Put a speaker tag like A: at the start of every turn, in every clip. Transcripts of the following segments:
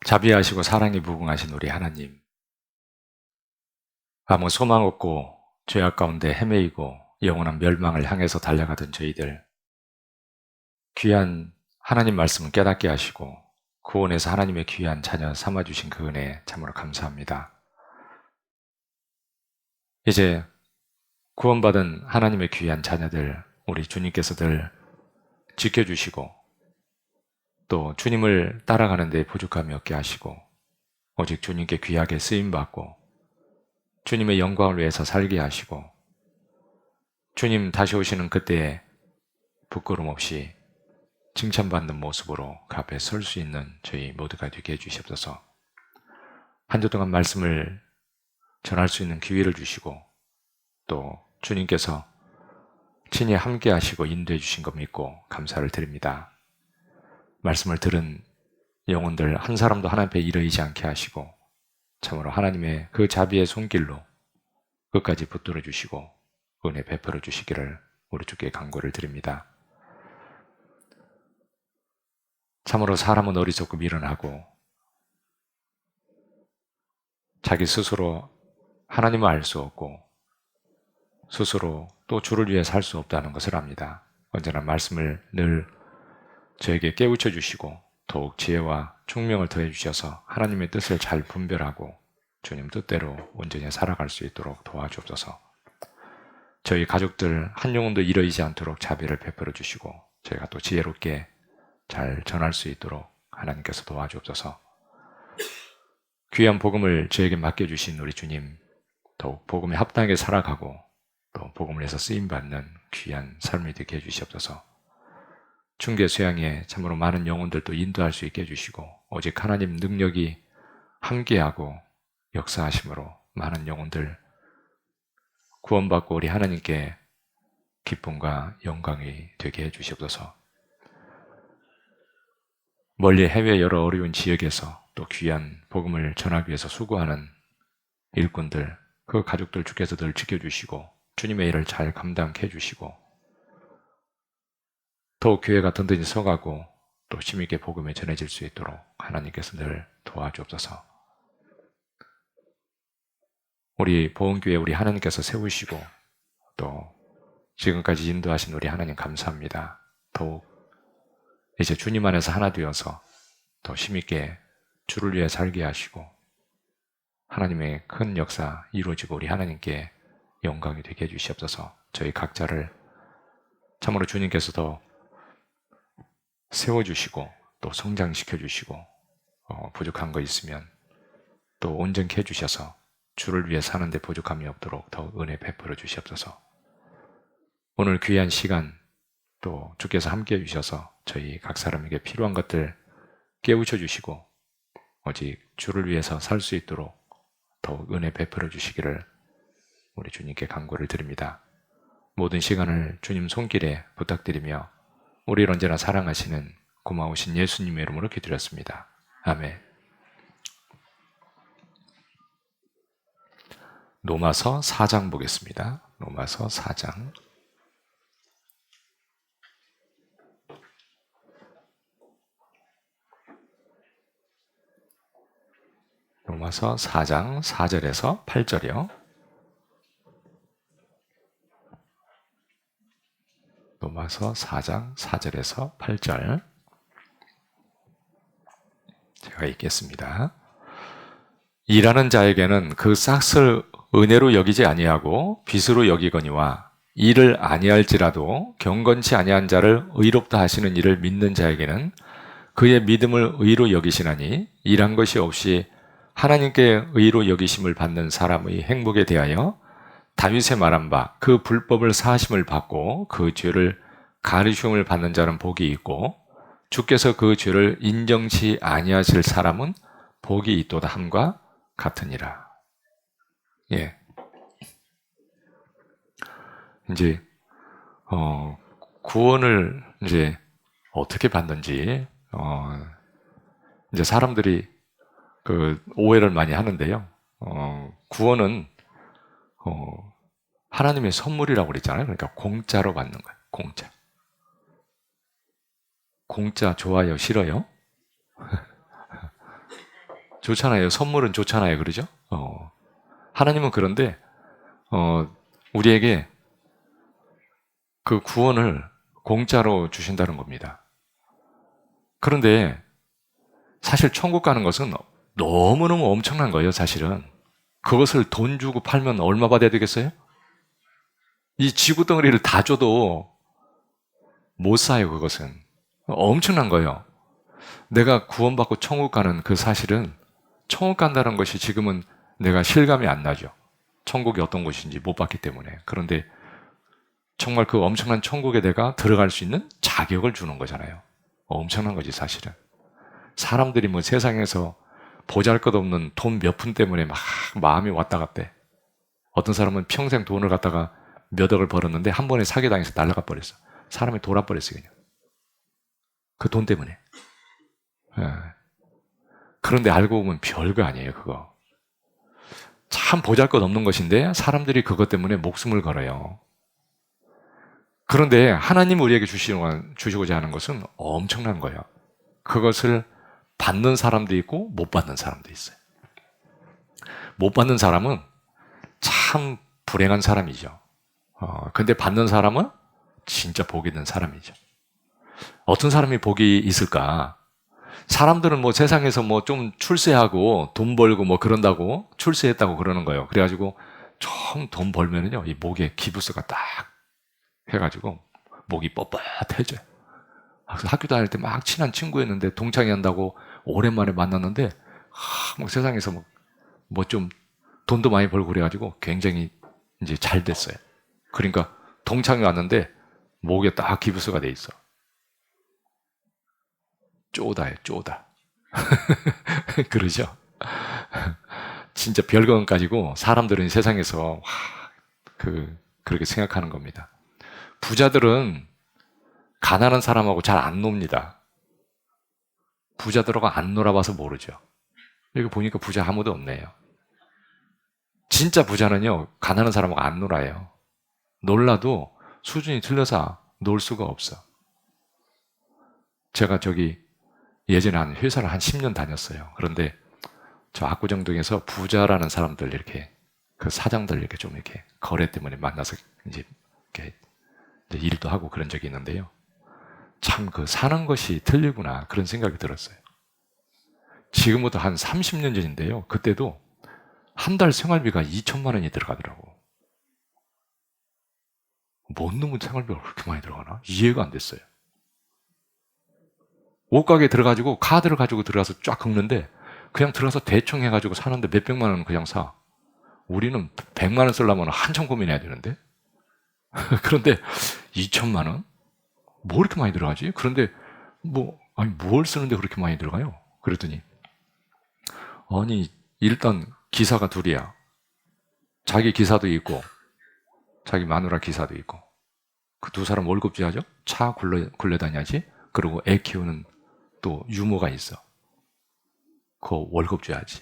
A: 자비하시고 사랑이 무궁하신 우리 하나님, 아무 소망 없고 죄악 가운데 헤매이고 영원한 멸망을 향해서 달려가던 저희들, 귀한 하나님 말씀을 깨닫게 하시고 구원해서 하나님의 귀한 자녀 삼아주신 그 은혜 참으로 감사합니다. 이제 구원받은 하나님의 귀한 자녀들, 우리 주님께서들 지켜주시고 또 주님을 따라가는 데 부족함이 없게 하시고 오직 주님께 귀하게 쓰임받고 주님의 영광을 위해서 살게 하시고 주님 다시 오시는 그때에 부끄럼 없이 칭찬받는 모습으로 그 앞에 설 수 있는 저희 모두가 되게 해주시옵소서. 한 주 동안 말씀을 전할 수 있는 기회를 주시고 또 주님께서 친히 함께 하시고 인도해 주신 것 믿고 감사를 드립니다. 말씀을 들은 영혼들 한 사람도 하나님 앞에 이르지 않게 하시고 참으로 하나님의 그 자비의 손길로 끝까지 붙들어 주시고 은혜 베풀어 주시기를 우리 주께 간구를 드립니다. 참으로 사람은 어리석고 미련하고 자기 스스로 하나님을 알 수 없고 스스로 또 주를 위해 살 수 없다는 것을 압니다. 언제나 말씀을 늘 저에게 깨우쳐 주시고 더욱 지혜와 총명을 더해 주셔서 하나님의 뜻을 잘 분별하고 주님 뜻대로 온전히 살아갈 수 있도록 도와주옵소서. 저희 가족들 한 영혼도 잃어지지 않도록 자비를 베풀어 주시고 저희가 또 지혜롭게 잘 전할 수 있도록 하나님께서 도와주옵소서. 귀한 복음을 저에게 맡겨주신 우리 주님, 더욱 복음에 합당하게 살아가고 또 복음을 해서 쓰임받는 귀한 삶이 되게 해주시옵소서. 충계 수양에 참으로 많은 영혼들도 인도할 수 있게 해주시고 오직 하나님 능력이 함께하고 역사하심으로 많은 영혼들 구원받고 우리 하나님께 기쁨과 영광이 되게 해주시옵소서. 멀리 해외 여러 어려운 지역에서 또 귀한 복음을 전하기 위해서 수고하는 일꾼들, 그 가족들 주께서 늘 지켜주시고 주님의 일을 잘 감당케 해주시고 더욱 교회가 든든히 서가고 또 힘있게 복음이 전해질 수 있도록 하나님께서 늘 도와주옵소서. 우리 보은교회 우리 하나님께서 세우시고 또 지금까지 인도하신 우리 하나님 감사합니다. 더욱 이제 주님 안에서 하나 되어서 더 힘있게 주를 위해 살게 하시고 하나님의 큰 역사 이루어지고 우리 하나님께 영광이 되게 해주시옵소서. 저희 각자를 참으로 주님께서 더 세워주시고 또 성장시켜주시고 부족한 거 있으면 또 온전케 해주셔서 주를 위해 사는데 부족함이 없도록 더 은혜 베풀어 주시옵소서. 오늘 귀한 시간 또 주께서 함께 해주셔서 저희 각 사람에게 필요한 것들 깨우쳐 주시고 오직 주를 위해서 살 수 있도록 더욱 은혜 베풀어 주시기를 우리 주님께 간구를 드립니다. 모든 시간을 주님 손길에 부탁드리며 우리를 언제나 사랑하시는 고마우신 예수님의 이름으로 기도드렸습니다. 아멘. 로마서 4장 보겠습니다. 로마서 4장. 로마서 4장 4절에서 8절이요. 로마서 4장 4절에서 8절. 제가 읽겠습니다. 일하는 자에게는 그 싹을 은혜로 여기지 아니하고 빚으로 여기거니와 일을 아니할지라도 경건치 아니한 자를 의롭다 하시는 이를 믿는 자에게는 그의 믿음을 의로 여기시나니 일한 것이 없이 하나님께 의로 여기심을 받는 사람의 행복에 대하여 다윗의 말한 바 그 불법을 사하심을 받고 그 죄를 가르침을 받는 자는 복이 있고 주께서 그 죄를 인정치 아니하실 사람은 복이 있도다 함과 같으니라. 예. 이제 구원을 이제 어떻게 받는지 이제 사람들이 그 오해를 많이 하는데요. 구원은 하나님의 선물이라고 그랬잖아요. 그러니까 공짜로 받는 거예요. 공짜. 공짜 좋아요, 싫어요? 좋잖아요. 선물은 좋잖아요. 그러죠? 하나님은 그런데, 우리에게 그 구원을 공짜로 주신다는 겁니다. 그런데 사실 천국 가는 것은 너무너무 엄청난 거예요, 사실은. 그것을 돈 주고 팔면 얼마 받아야 되겠어요? 이 지구 덩어리를 다 줘도 못 사요, 그것은. 엄청난 거예요. 내가 구원받고 천국 가는 그 사실은 천국 간다는 것이 지금은 내가 실감이 안 나죠. 천국이 어떤 곳인지 못 봤기 때문에. 그런데 정말 그 엄청난 천국에 내가 들어갈 수 있는 자격을 주는 거잖아요. 엄청난 거지, 사실은. 사람들이 뭐 세상에서 보잘것없는 돈 몇 푼 때문에 막 마음이 왔다 갔대. 어떤 사람은 평생 돈을 갖다가 몇 억을 벌었는데 한 번에 사기당해서 날아가 버렸어. 사람이 돌아버렸어, 그냥. 그 돈 때문에. 예. 그런데 알고 보면 별거 아니에요, 그거. 참 보잘것없는 것인데 사람들이 그것 때문에 목숨을 걸어요. 그런데 하나님 우리에게 주시고자 하는 것은 엄청난 거예요. 그것을 받는 사람도 있고 못 받는 사람도 있어요. 못 받는 사람은 참 불행한 사람이죠. 근데 받는 사람은 진짜 복 있는 사람이죠. 어떤 사람이 복이 있을까? 사람들은 뭐 세상에서 뭐 좀 출세하고 돈 벌고 뭐 그런다고 출세했다고 그러는 거예요. 그래가지고 좀 돈 벌면은요, 이 목에 기부스가 딱 해가지고 목이 뻣뻣해져요. 그래서 학교 다닐 때 막 친한 친구였는데 동창회 한다고 오랜만에 만났는데 뭐 세상에서 뭐 좀 돈도 많이 벌고 그래가지고 굉장히 이제 잘 됐어요. 그러니까 동창회 왔는데 목에 딱 기부스가 돼 있어. 쪼다예요, 쪼다. 그러죠? 진짜 별건 가지고 사람들은 세상에서 그렇게 생각하는 겁니다. 부자들은 가난한 사람하고 잘 안 놉니다. 부자들하고 안 놀아봐서 모르죠. 여기 보니까 부자 아무도 없네요. 진짜 부자는요, 가난한 사람하고 안 놀아요. 놀라도 수준이 틀려서 놀 수가 없어. 제가 예전에 한 회사를 한 10년 다녔어요. 그런데 저 압구정동에서 부자라는 사람들 이렇게 그 사장들 이렇게 좀 이렇게 거래 때문에 만나서 이제 이렇게 일도 하고 그런 적이 있는데요. 참 사는 것이 틀리구나 그런 생각이 들었어요. 지금부터 한 30년 전인데요. 그때도 한 달 생활비가 2천만 원이 들어가더라고. 뭔 놈의 생활비가 그렇게 많이 들어가나? 이해가 안 됐어요. 옷가게에 들어가지고 카드를 가지고 들어가서 쫙 긁는데 그냥 들어가서 대충 해가지고 사는데 몇백만 원은 그냥 사. 우리는 100만 원 쓰려면 한참 고민해야 되는데. 그런데 2천만 원? 뭐 이렇게 많이 들어가지? 그런데 아니 뭘 쓰는데 그렇게 많이 들어가요? 그랬더니 아니 일단 기사가 둘이야. 자기 기사도 있고 자기 마누라 기사도 있고 그 두 사람 월급 줘야죠. 차 굴려 다녀야지. 그리고 애 키우는 또 유모가 있어. 그 월급 줘야지.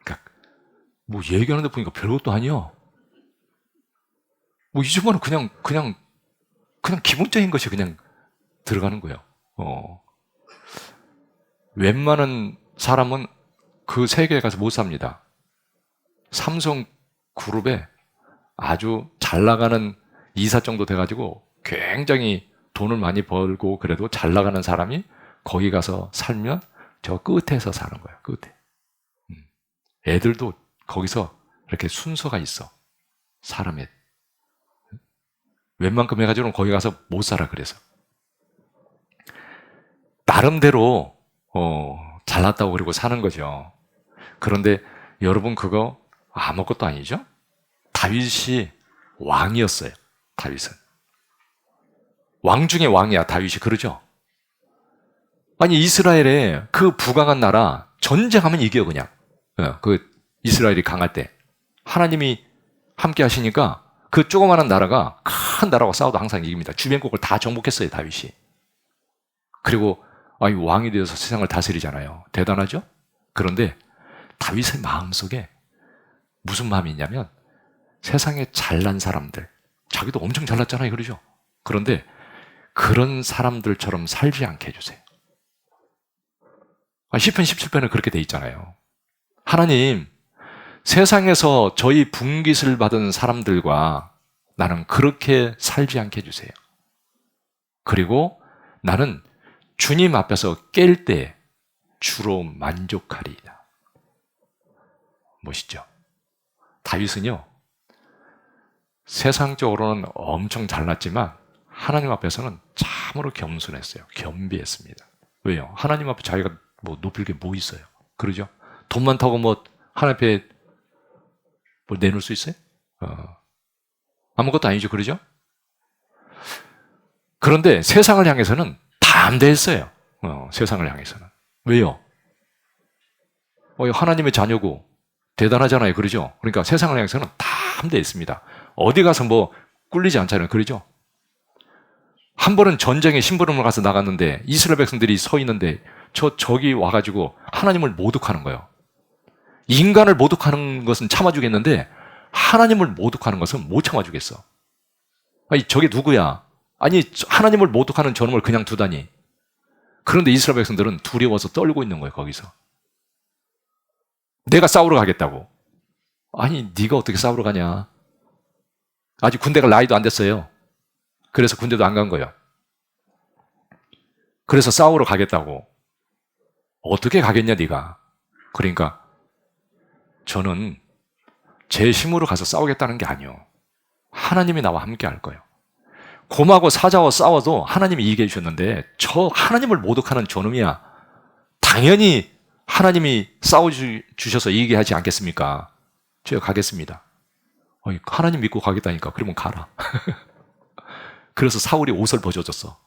A: 그러니까 뭐 얘기하는데 보니까 별것도 아니야. 뭐 2천만 원 그냥 기본적인 것이 그냥 들어가는 거예요. 웬만한 사람은 그 세계에 가서 못 삽니다. 삼성 그룹에 아주 잘 나가는 이사 정도 돼가지고 굉장히 돈을 많이 벌고 그래도 잘 나가는 사람이 거기 가서 살면 저 끝에서 사는 거예요. 끝에. 애들도 거기서 이렇게 순서가 있어. 사람의. 웬만큼 해가지고는 거기 가서 못 살아, 그래서. 나름대로, 잘났다고 그러고 사는 거죠. 그런데 여러분 그거 아무것도 아니죠? 다윗이 왕이었어요. 다윗은. 왕 중에 왕이야, 다윗이. 그러죠? 아니, 이스라엘의 그 부강한 나라 전쟁하면 이겨요, 그냥. 그 이스라엘이 강할 때. 하나님이 함께 하시니까 그 조그마한 나라가 큰 나라와 싸워도 항상 이깁니다. 주변국을 다 정복했어요, 다윗이. 그리고 왕이 되어서 세상을 다스리잖아요. 대단하죠? 그런데 다윗의 마음속에 무슨 마음이 있냐면 세상에 잘난 사람들, 자기도 엄청 잘났잖아요, 그러죠? 그런데 그런 사람들처럼 살지 않게 해주세요. 시편 17편은 그렇게 돼 있잖아요. 하나님, 세상에서 저희 분깃을 받은 사람들과 나는 그렇게 살지 않게 해주세요. 그리고 나는 주님 앞에서 깰 때 주로 만족하리이다. 멋있죠? 다윗은요, 세상적으로는 엄청 잘났지만 하나님 앞에서는 참으로 겸손했어요. 겸비했습니다. 왜요? 하나님 앞에 자기가 뭐 높일 게 뭐 있어요? 그러죠? 돈 많다고 뭐 하나님 앞에 뭐 내놓을 수 있어요? 아무것도 아니죠. 그러죠? 그런데 세상을 향해서는 담대했어요. 세상을 향해서는. 왜요? 하나님의 자녀고 대단하잖아요. 그러죠? 그러니까 세상을 향해서는 담대했습니다. 어디 가서 뭐 꿀리지 않잖아요. 그러죠? 한 번은 전쟁에 심부름을 가서 나갔는데 이스라엘 백성들이 서 있는데 저기 와가지고 하나님을 모독하는 거예요. 인간을 모독하는 것은 참아주겠는데 하나님을 모독하는 것은 못 참아주겠어. 아니 저게 누구야? 아니 하나님을 모독하는 저놈을 그냥 두다니. 그런데 이스라엘 백성들은 두려워서 떨고 있는 거예요. 거기서. 내가 싸우러 가겠다고. 아니 네가 어떻게 싸우러 가냐. 아직 군대가 나이도 안 됐어요. 그래서 군대도 안 간 거예요. 그래서 싸우러 가겠다고. 어떻게 가겠냐 네가. 그러니까 저는 제 힘으로 가서 싸우겠다는 게 아니요. 하나님이 나와 함께 할 거예요. 곰하고 사자와 싸워도 하나님이 이기게 해주셨는데 저 하나님을 모독하는 저놈이야. 당연히 하나님이 싸워주셔서 이기게 하지 않겠습니까? 제가 가겠습니다. 하나님 믿고 가겠다니까. 그러면 가라. 그래서 사울이 옷을 벗어줬어.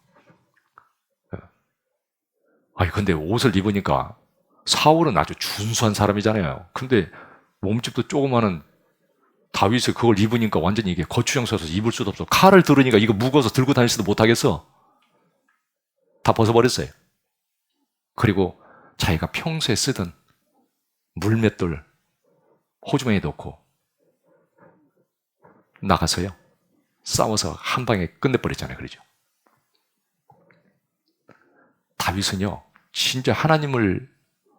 A: 근데 옷을 입으니까 사울은 아주 준수한 사람이잖아요. 근데 몸집도 조그마한 다윗이 그걸 입으니까 완전히 이게 거추장 서서 입을 수도 없어. 칼을 들으니까 이거 무거워서 들고 다닐 수도 못하겠어. 다 벗어버렸어요. 그리고 자기가 평소에 쓰던 물맷돌 호주머니에 넣고 나가서요. 싸워서 한 방에 끝내버렸잖아요. 그러죠? 다윗은요. 진짜 하나님을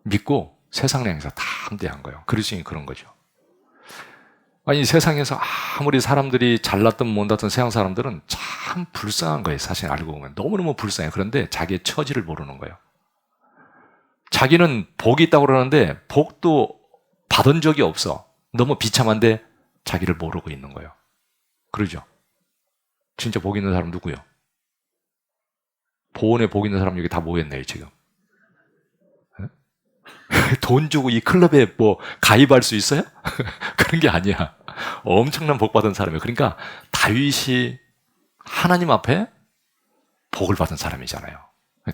A: 믿고 세상을 향해서 담대한 거예요. 그리스도인이 그런 거죠. 아니 세상에서 아무리 사람들이 잘났든 못났든 세상 사람들은 참 불쌍한 거예요. 사실 알고 보면 너무너무 불쌍해요. 그런데 자기의 처지를 모르는 거예요. 자기는 복이 있다고 그러는데 복도 받은 적이 없어. 너무 비참한데 자기를 모르고 있는 거예요. 그러죠? 진짜 복 있는 사람 누구요? 보온에 복 있는 사람 여기 다 모였네요 지금. 돈 주고 이 클럽에 뭐 가입할 수 있어요? 그런 게 아니야. 엄청난 복 받은 사람이에요. 그러니까 다윗이 하나님 앞에 복을 받은 사람이잖아요.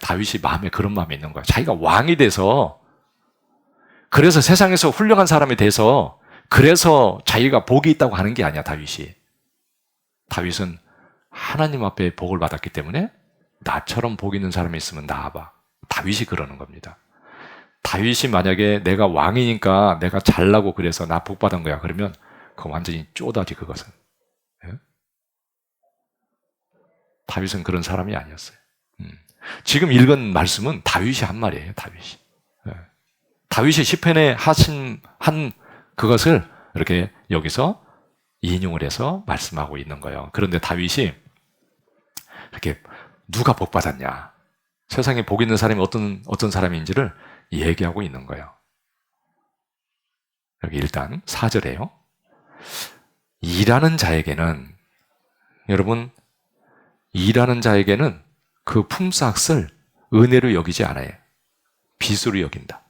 A: 다윗이 마음에 그런 마음이 있는 거야. 자기가 왕이 돼서 그래서 세상에서 훌륭한 사람이 돼서 그래서 자기가 복이 있다고 하는 게 아니야. 다윗은 하나님 앞에 복을 받았기 때문에 나처럼 복 있는 사람이 있으면 나와봐. 다윗이 그러는 겁니다. 다윗이 만약에 내가 왕이니까 내가 잘나고 그래서 나 복 받은 거야. 그러면 그건 완전히 쪼다지 그것은. 예? 다윗은 그런 사람이 아니었어요. 지금 읽은 말씀은 다윗이 한 말이에요. 다윗이. 예. 다윗이 시편에 한 그것을 이렇게 여기서 인용을 해서 말씀하고 있는 거예요. 그런데 다윗이 이렇게 누가 복 받았냐? 세상에 복 있는 사람이 어떤 사람인지를 얘기하고 있는 거예요. 여기 일단 4절에요. 일하는 자에게는 여러분 일하는 자에게는 그 품삯을 은혜로 여기지 않아요. 빚으로 여긴다.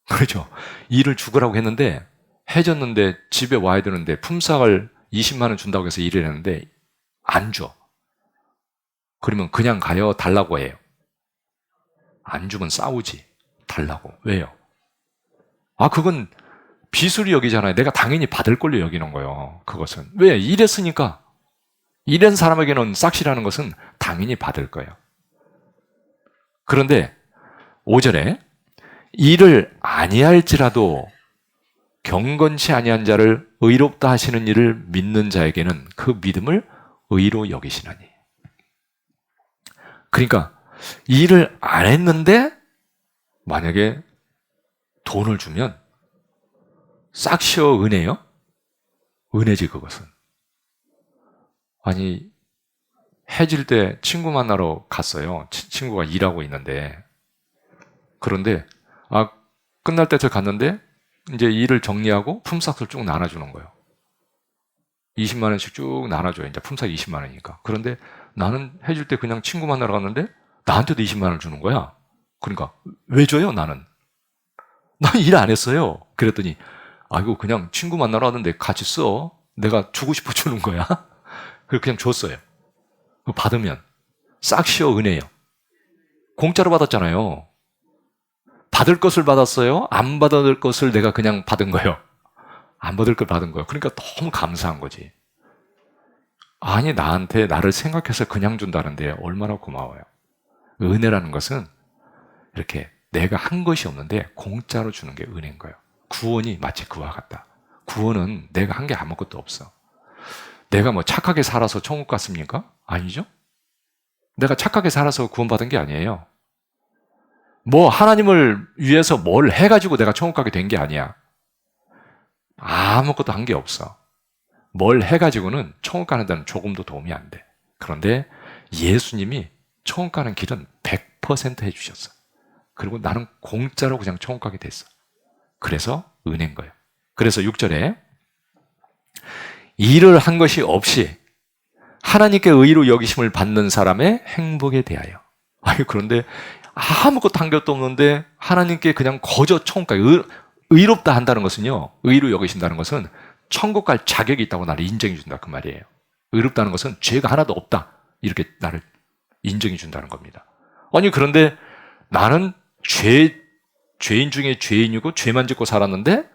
A: 그렇죠? 일을 죽으라고 했는데 해줬는데 집에 와야 되는데 품삯을 20만 원 준다고 해서 일을 했는데 안 줘. 그러면 그냥 가요? 달라고 해요? 안 주면 싸우지. 달라고. 왜요? 그건 빚으로 여기잖아요. 내가 당연히 받을 걸로 여기는 거예요. 그것은. 왜? 일했으니까. 일한 사람에게는 싹시라는 것은 당연히 받을 거예요. 그런데 5절에 일을 아니할지라도 경건치 아니한 자를 의롭다 하시는 일을 믿는 자에게는 그 믿음을 의로 여기시나니. 그러니까 일을 안 했는데 만약에 돈을 주면 싹시어 은혜요? 은혜지 그것은. 아니 해질 때 친구 만나러 갔어요. 친구가 일하고 있는데 그런데 끝날 때쯤 갔는데 이제 일을 정리하고 품삯을 쭉 나눠주는 거예요. 20만 원씩 쭉 나눠줘요. 이제 품삯 20만 원이니까. 그런데 나는 해질 때 그냥 친구 만나러 갔는데 나한테도 20만 원을 주는 거야. 그러니까 왜 줘요 나는? 난 일 안 했어요. 그랬더니 이거 그냥 친구 만나러 왔는데 같이 써. 내가 주고 싶어 주는 거야. 그래서 그냥 줬어요. 받으면 싹시어 은혜요. 공짜로 받았잖아요. 받을 것을 받았어요? 안 받을 것을 내가 그냥 받은 거예요. 안 받을 걸 받은 거예요. 그러니까 너무 감사한 거지. 아니 나한테 나를 생각해서 그냥 준다는데 얼마나 고마워요. 은혜라는 것은 이렇게 내가 한 것이 없는데 공짜로 주는 게 은혜인 거예요. 구원이 마치 그와 같다. 구원은 내가 한 게 아무것도 없어. 내가 뭐 착하게 살아서 천국 갔습니까? 아니죠. 내가 착하게 살아서 구원받은 게 아니에요. 뭐 하나님을 위해서 뭘 해가지고 내가 천국 가게 된 게 아니야. 아무것도 한 게 없어. 뭘 해가지고는 천국 가는 데는 조금도 도움이 안 돼. 그런데 예수님이 천국 가는 길은 100% 해주셨어. 그리고 나는 공짜로 그냥 천국 가게 됐어. 그래서 은혜인 거예요. 그래서 6절에 일을 한 것이 없이 하나님께 의로 여기심을 받는 사람의 행복에 대하여. 그런데 아무것도 한 것도 없는데 하나님께 그냥 거저 천국 가게 의롭다 한다는 것은요. 의로 여기신다는 것은 천국 갈 자격이 있다고 나를 인정해 준다 그 말이에요. 의롭다는 것은 죄가 하나도 없다. 이렇게 나를 인정해 준다는 겁니다. 그런데 나는 죄인 중에 죄인이고 죄만 짓고 살았는데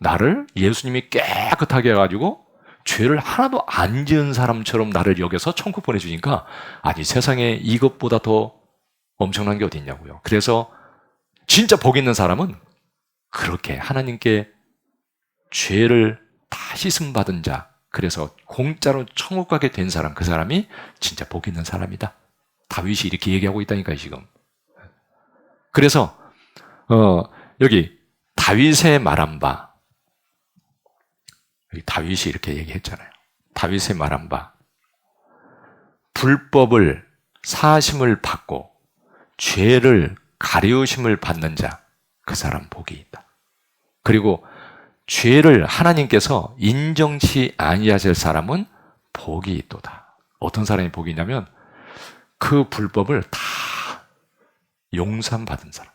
A: 나를 예수님이 깨끗하게 해가지고 죄를 하나도 안 지은 사람처럼 나를 여겨서 천국 보내주니까 세상에 이것보다 더 엄청난 게 어디 있냐고요. 그래서 진짜 복 있는 사람은 그렇게 하나님께 죄를 다 씻음받은 자, 그래서 공짜로 천국 가게 된 사람, 그 사람이 진짜 복 있는 사람이다. 다윗이 이렇게 얘기하고 있다니까요, 지금. 그래서 여기 다윗의 말한 바, 여기 다윗이 이렇게 얘기했잖아요. 다윗의 말한 바, 불법을 사심을 받고 죄를 가리우심을 받는 자, 그 사람 복이 있다. 그리고 죄를 하나님께서 인정치 아니하실 사람은 복이 있도다. 어떤 사람이 복이 있냐면 그 불법을 다 용서받은 사람.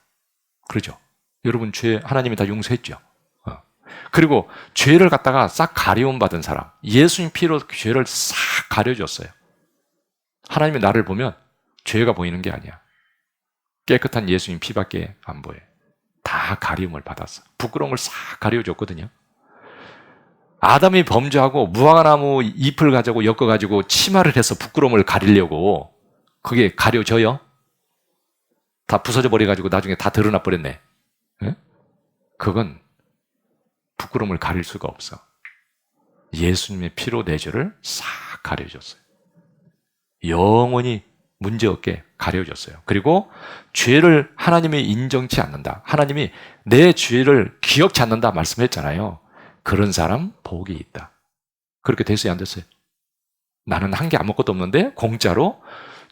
A: 그렇죠? 여러분 죄 하나님이 다 용서했죠. 그리고 죄를 갖다가 싹 가려움 받은 사람. 예수님 피로 죄를 싹 가려줬어요. 하나님이 나를 보면 죄가 보이는 게 아니야. 깨끗한 예수님 피밖에 안 보여. 다 가리움을 받았어. 부끄러움을 싹 가려줬거든요. 아담이 범죄하고 무화과나무 잎을 가지고 엮어가지고 치마를 해서 부끄러움을 가리려고 그게 가려져요? 다 부서져 버려가지고 나중에 다 드러나 버렸네. 네? 그건 부끄러움을 가릴 수가 없어. 예수님의 피로 내 죄를 싹 가려줬어요. 영원히 문제없게 가려줬어요. 그리고 죄를 하나님이 인정치 않는다. 하나님이 내 죄를 기억치 않는다 말씀했잖아요. 그런 사람 복이 있다. 그렇게 됐어요, 안 됐어요? 나는 한 게 아무것도 없는데 공짜로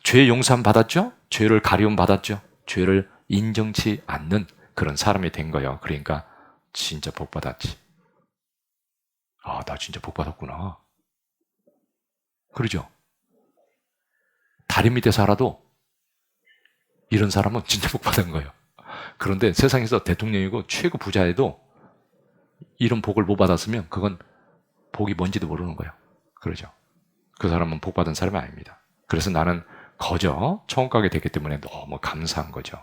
A: 죄 용서함 받았죠? 죄를 가리움 받았죠? 죄를 인정치 않는 그런 사람이 된 거예요. 그러니까 진짜 복 받았지. 나 진짜 복 받았구나. 그러죠? 다리 밑에 살아도 이런 사람은 진짜 복 받은 거예요. 그런데 세상에서 대통령이고 최고 부자에도 이런 복을 못 받았으면 그건 복이 뭔지도 모르는 거예요. 그러죠? 그 사람은 복 받은 사람이 아닙니다. 그래서 나는 거저 천국 가게 됐기 때문에 너무 감사한 거죠.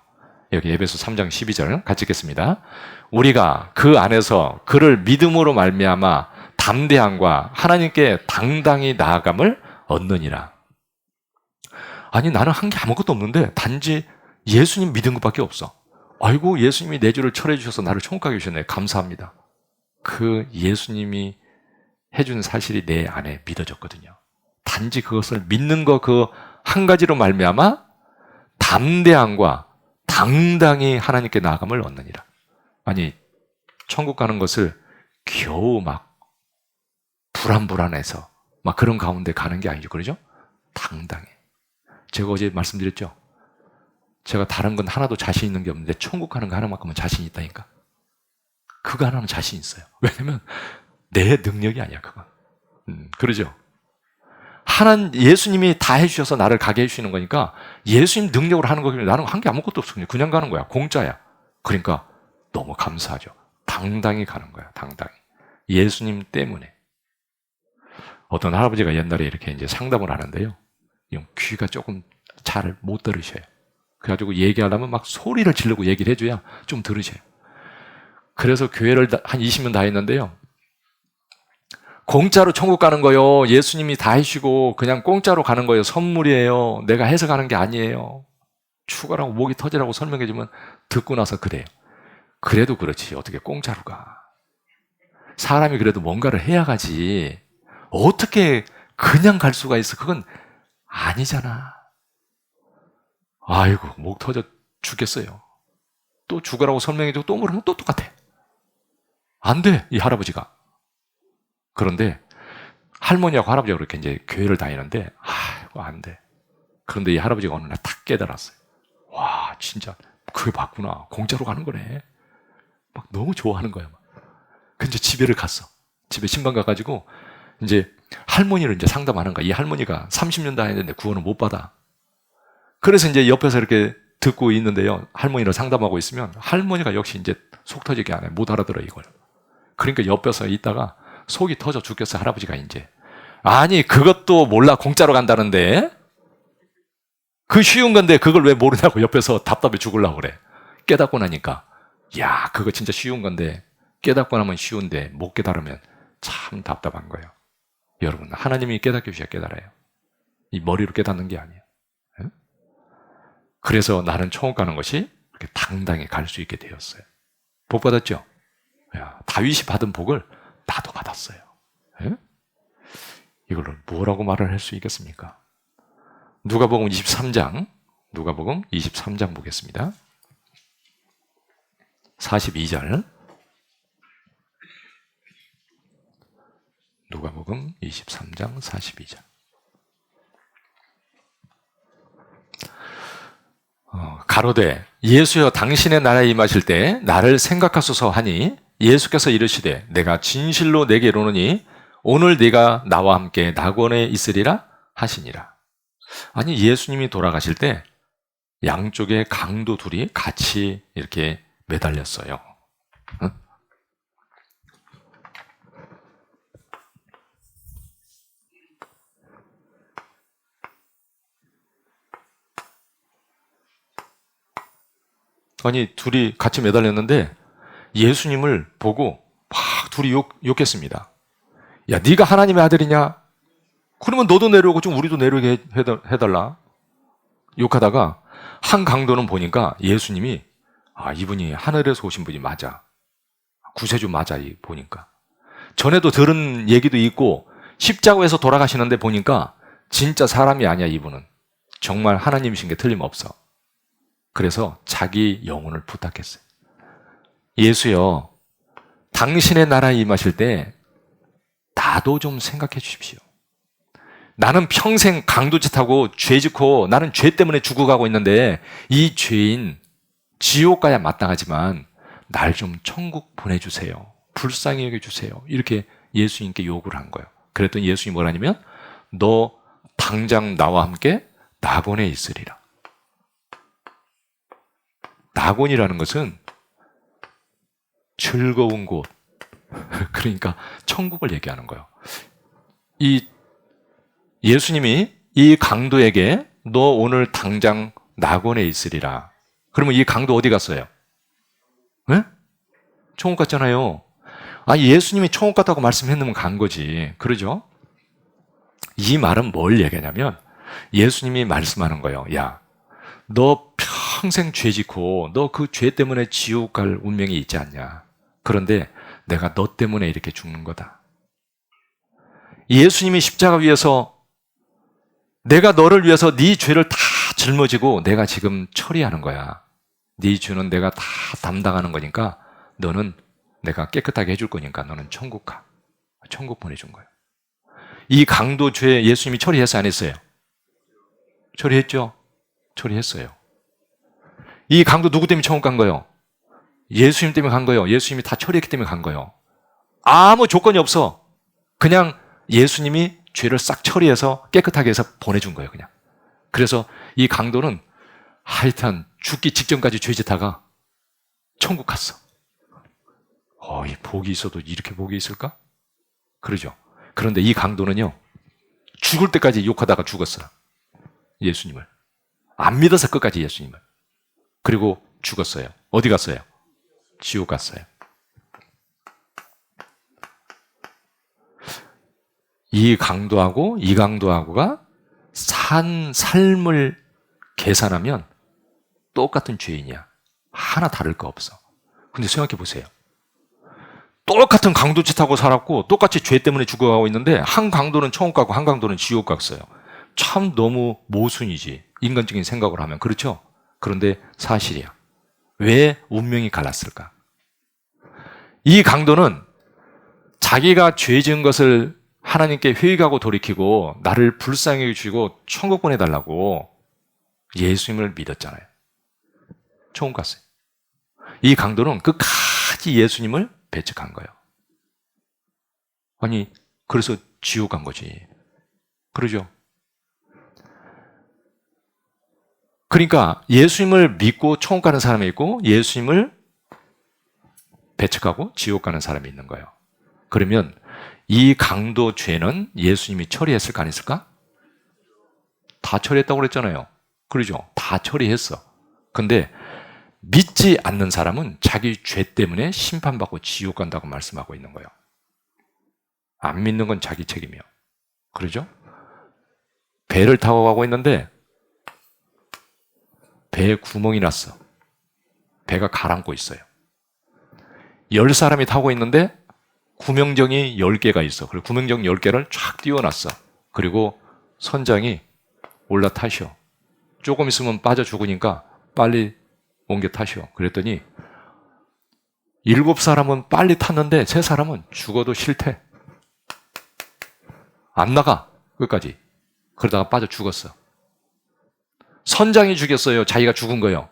A: 여기 에베소 3장 12절 같이 읽겠습니다. 우리가 그 안에서 그를 믿음으로 말미암아 담대함과 하나님께 당당히 나아감을 얻느니라. 나는 한 게 아무것도 없는데 단지 예수님 믿은 것밖에 없어. 아이고 예수님이 내 죄를 철회해 주셔서 나를 천국 가게 해주셨네. 감사합니다. 그 예수님이 해준 사실이 내 안에 믿어졌거든요. 단지 그것을 믿는 거 그 한 가지로 말미암아 담대함과 당당히 하나님께 나아감을 얻느니라. 천국 가는 것을 겨우 막 불안해서 막 그런 가운데 가는 게 아니죠. 그러죠? 당당해. 제가 어제 말씀드렸죠? 제가 다른 건 하나도 자신 있는 게 없는데 천국 가는 거 하나만큼은 자신이 있다니까. 그거 하나는 자신 있어요. 왜냐면 내 능력이 아니야, 그건. 그러죠? 예수님이 다 해주셔서 나를 가게 해주시는 거니까 예수님 능력으로 하는 거기 때문에 나는 한 게 아무것도 없어. 그냥 가는 거야. 공짜야. 그러니까 너무 감사하죠. 당당히 가는 거야. 당당히. 예수님 때문에. 어떤 할아버지가 옛날에 이렇게 이제 상담을 하는데요. 귀가 조금 잘 못 들으셔요. 그래가지고 얘기하려면 막 소리를 지르고 얘기를 해줘야 좀 들으셔요. 그래서 교회를 한 20년 다 했는데요. 공짜로 천국 가는 거요. 예수님이 다 해주시고 그냥 공짜로 가는 거예요. 선물이에요. 내가 해서 가는 게 아니에요. 추가라고 목이 터지라고 설명해주면 듣고 나서 그래요. 그래도 그렇지. 어떻게 공짜로 가. 사람이 그래도 뭔가를 해야 가지. 어떻게 그냥 갈 수가 있어. 그건 아니잖아. 아이고 목 터져 죽겠어요. 또 죽으라고 설명해주고 또 물으면 또 똑같아. 안 돼. 이 할아버지가. 그런데 할머니하고 할아버지가 그렇게 이제 교회를 다니는데 아이고 안 돼. 그런데 이 할아버지가 어느 날 탁 깨달았어요. 와 진짜 그게 맞구나. 공짜로 가는 거네. 막 너무 좋아하는 거야. 근데 집에를 갔어. 집에 신방 가가지고 이제 할머니를 이제 상담하는 거야. 이 할머니가 30년 다녔는데 구원을 못 받아. 그래서 이제 옆에서 이렇게 듣고 있는데요. 할머니를 상담하고 있으면 할머니가 역시 이제 속 터지게 안 해. 못 알아들어 이걸. 그러니까 옆에서 있다가 속이 터져 죽겠어. 할아버지가 이제. 아니 그것도 몰라. 공짜로 간다는데. 그 쉬운 건데 그걸 왜 모르냐고 옆에서 답답해 죽으려고 그래. 깨닫고 나니까 야 그거 진짜 쉬운 건데 깨닫고 나면 쉬운데 못 깨달으면 참 답답한 거예요. 여러분 하나님이 깨닫게 주셔야 깨달아요. 이 머리로 깨닫는 게 아니에요. 그래서 나는 천국 가는 것이 그렇게 당당히 갈 수 있게 되었어요. 복 받았죠? 야, 다윗이 받은 복을 나도 받았어요. 이걸로 뭐라고 말을 할 수 있겠습니까? 누가복음 23장 보겠습니다. 42절. 누가복음 23장 42절. 가로되 예수여 당신의 나라에 임하실 때 나를 생각하소서 하니 예수께서 이르시되 내가 진실로 내게 이르노니 오늘 네가 나와 함께 낙원에 있으리라 하시니라. 아니 예수님이 돌아가실 때 양쪽에 강도 둘이 같이 이렇게 매달렸어요. 응? 아니 둘이 같이 매달렸는데 예수님을 보고 막 둘이 욕했습니다. 야 네가 하나님의 아들이냐? 그러면 너도 내려오고 좀 우리도 내려오게 해달라. 욕하다가 한 강도는 보니까 예수님이 이분이 하늘에서 오신 분이 맞아. 구세주 맞아 보니까. 전에도 들은 얘기도 있고 십자가에서 돌아가시는데 보니까 진짜 사람이 아니야 이분은. 정말 하나님이신 게 틀림없어. 그래서 자기 영혼을 부탁했어요. 예수여, 당신의 나라에 임하실 때 나도 좀 생각해 주십시오. 나는 평생 강도짓하고 죄 짓고 나는 죄 때문에 죽어가고 있는데 이 죄인 지옥 가야 마땅하지만 날 좀 천국 보내주세요. 불쌍히 여겨주세요. 이렇게 예수님께 요구를 한 거예요. 그랬더니 예수님이 뭐라냐면 너 당장 나와 함께 낙원에 있으리라. 낙원이라는 것은 즐거운 곳, 그러니까 천국을 얘기하는 거예요. 이 예수님이 이 강도에게 너 오늘 당장 낙원에 있으리라. 그러면 이 강도 어디 갔어요? 네? 천국 갔잖아요. 예수님이 천국 갔다고 말씀했으면 간 거지. 그러죠? 이 말은 뭘 얘기하냐면 예수님이 말씀하는 거예요. 야, 너 평생 죄 짓고 너 그 죄 때문에 지옥 갈 운명이 있지 않냐. 그런데 내가 너 때문에 이렇게 죽는 거다. 예수님이 십자가 위에서 내가 너를 위해서 네 죄를 다 짊어지고 내가 지금 처리하는 거야. 네 죄는 내가 다 담당하는 거니까 너는 내가 깨끗하게 해줄 거니까 너는 천국 가. 천국 보내준 거예요. 이 강도 죄 예수님이 처리했어요, 안 했어요? 처리했죠? 처리했어요. 이 강도 누구 때문에 천국 간 거예요? 예수님 때문에 간 거예요. 예수님이 다 처리했기 때문에 간 거예요. 아무 조건이 없어. 그냥 예수님이 죄를 싹 처리해서 깨끗하게 해서 보내준 거예요, 그냥. 그래서 이 강도는 하여튼 죽기 직전까지 죄 짓다가 천국 갔어. 이 복이 있어도 이렇게 복이 있을까? 그러죠. 그런데 이 강도는요, 죽을 때까지 욕하다가 죽었어요. 예수님을. 안 믿어서 끝까지 예수님을. 그리고 죽었어요. 어디 갔어요? 지옥 갔어요. 이 강도하고 이 강도하고가 산 삶을 계산하면 똑같은 죄인이야. 하나 다를 거 없어. 근데 생각해 보세요. 똑같은 강도짓하고 살았고 똑같이 죄 때문에 죽어가고 있는데 한 강도는 천국 가고 한 강도는 지옥 갔어요. 참 너무 모순이지. 인간적인 생각을 하면. 그렇죠? 그런데 사실이야. 왜 운명이 갈랐을까? 이 강도는 자기가 죄 지은 것을 하나님께 회개하고 돌이키고 나를 불쌍히 여기시고 천국 보내달라고 예수님을 믿었잖아요. 천국 갔어요. 이 강도는 끝까지 예수님을 배척한 거예요. 아니, 그래서 지옥 간 거지. 그러죠? 그러니까 예수님을 믿고 천국 가는 사람이 있고 예수님을 배척하고 지옥 가는 사람이 있는 거예요. 그러면 이 강도 죄는 예수님이 처리했을까 안 했을까? 다 처리했다고 그랬잖아요. 그러죠? 다 처리했어. 근데 믿지 않는 사람은 자기 죄 때문에 심판받고 지옥 간다고 말씀하고 있는 거예요. 안 믿는 건 자기 책임이에요. 그러죠? 배를 타고 가고 있는데 배에 구멍이 났어. 배가 가라앉고 있어요. 10사람이 타고 있는데 구명정이 10개가 있어. 그리고 구명정 10개를 쫙 띄워놨어. 그리고 선장이 올라타셔. 조금 있으면 빠져 죽으니까 빨리 옮겨 타셔. 그랬더니 7사람은 빨리 탔는데 3사람은 죽어도 싫대. 안 나가. 끝까지. 그러다가 빠져 죽었어. 선장이 죽였어요? 자기가 죽은 거예요?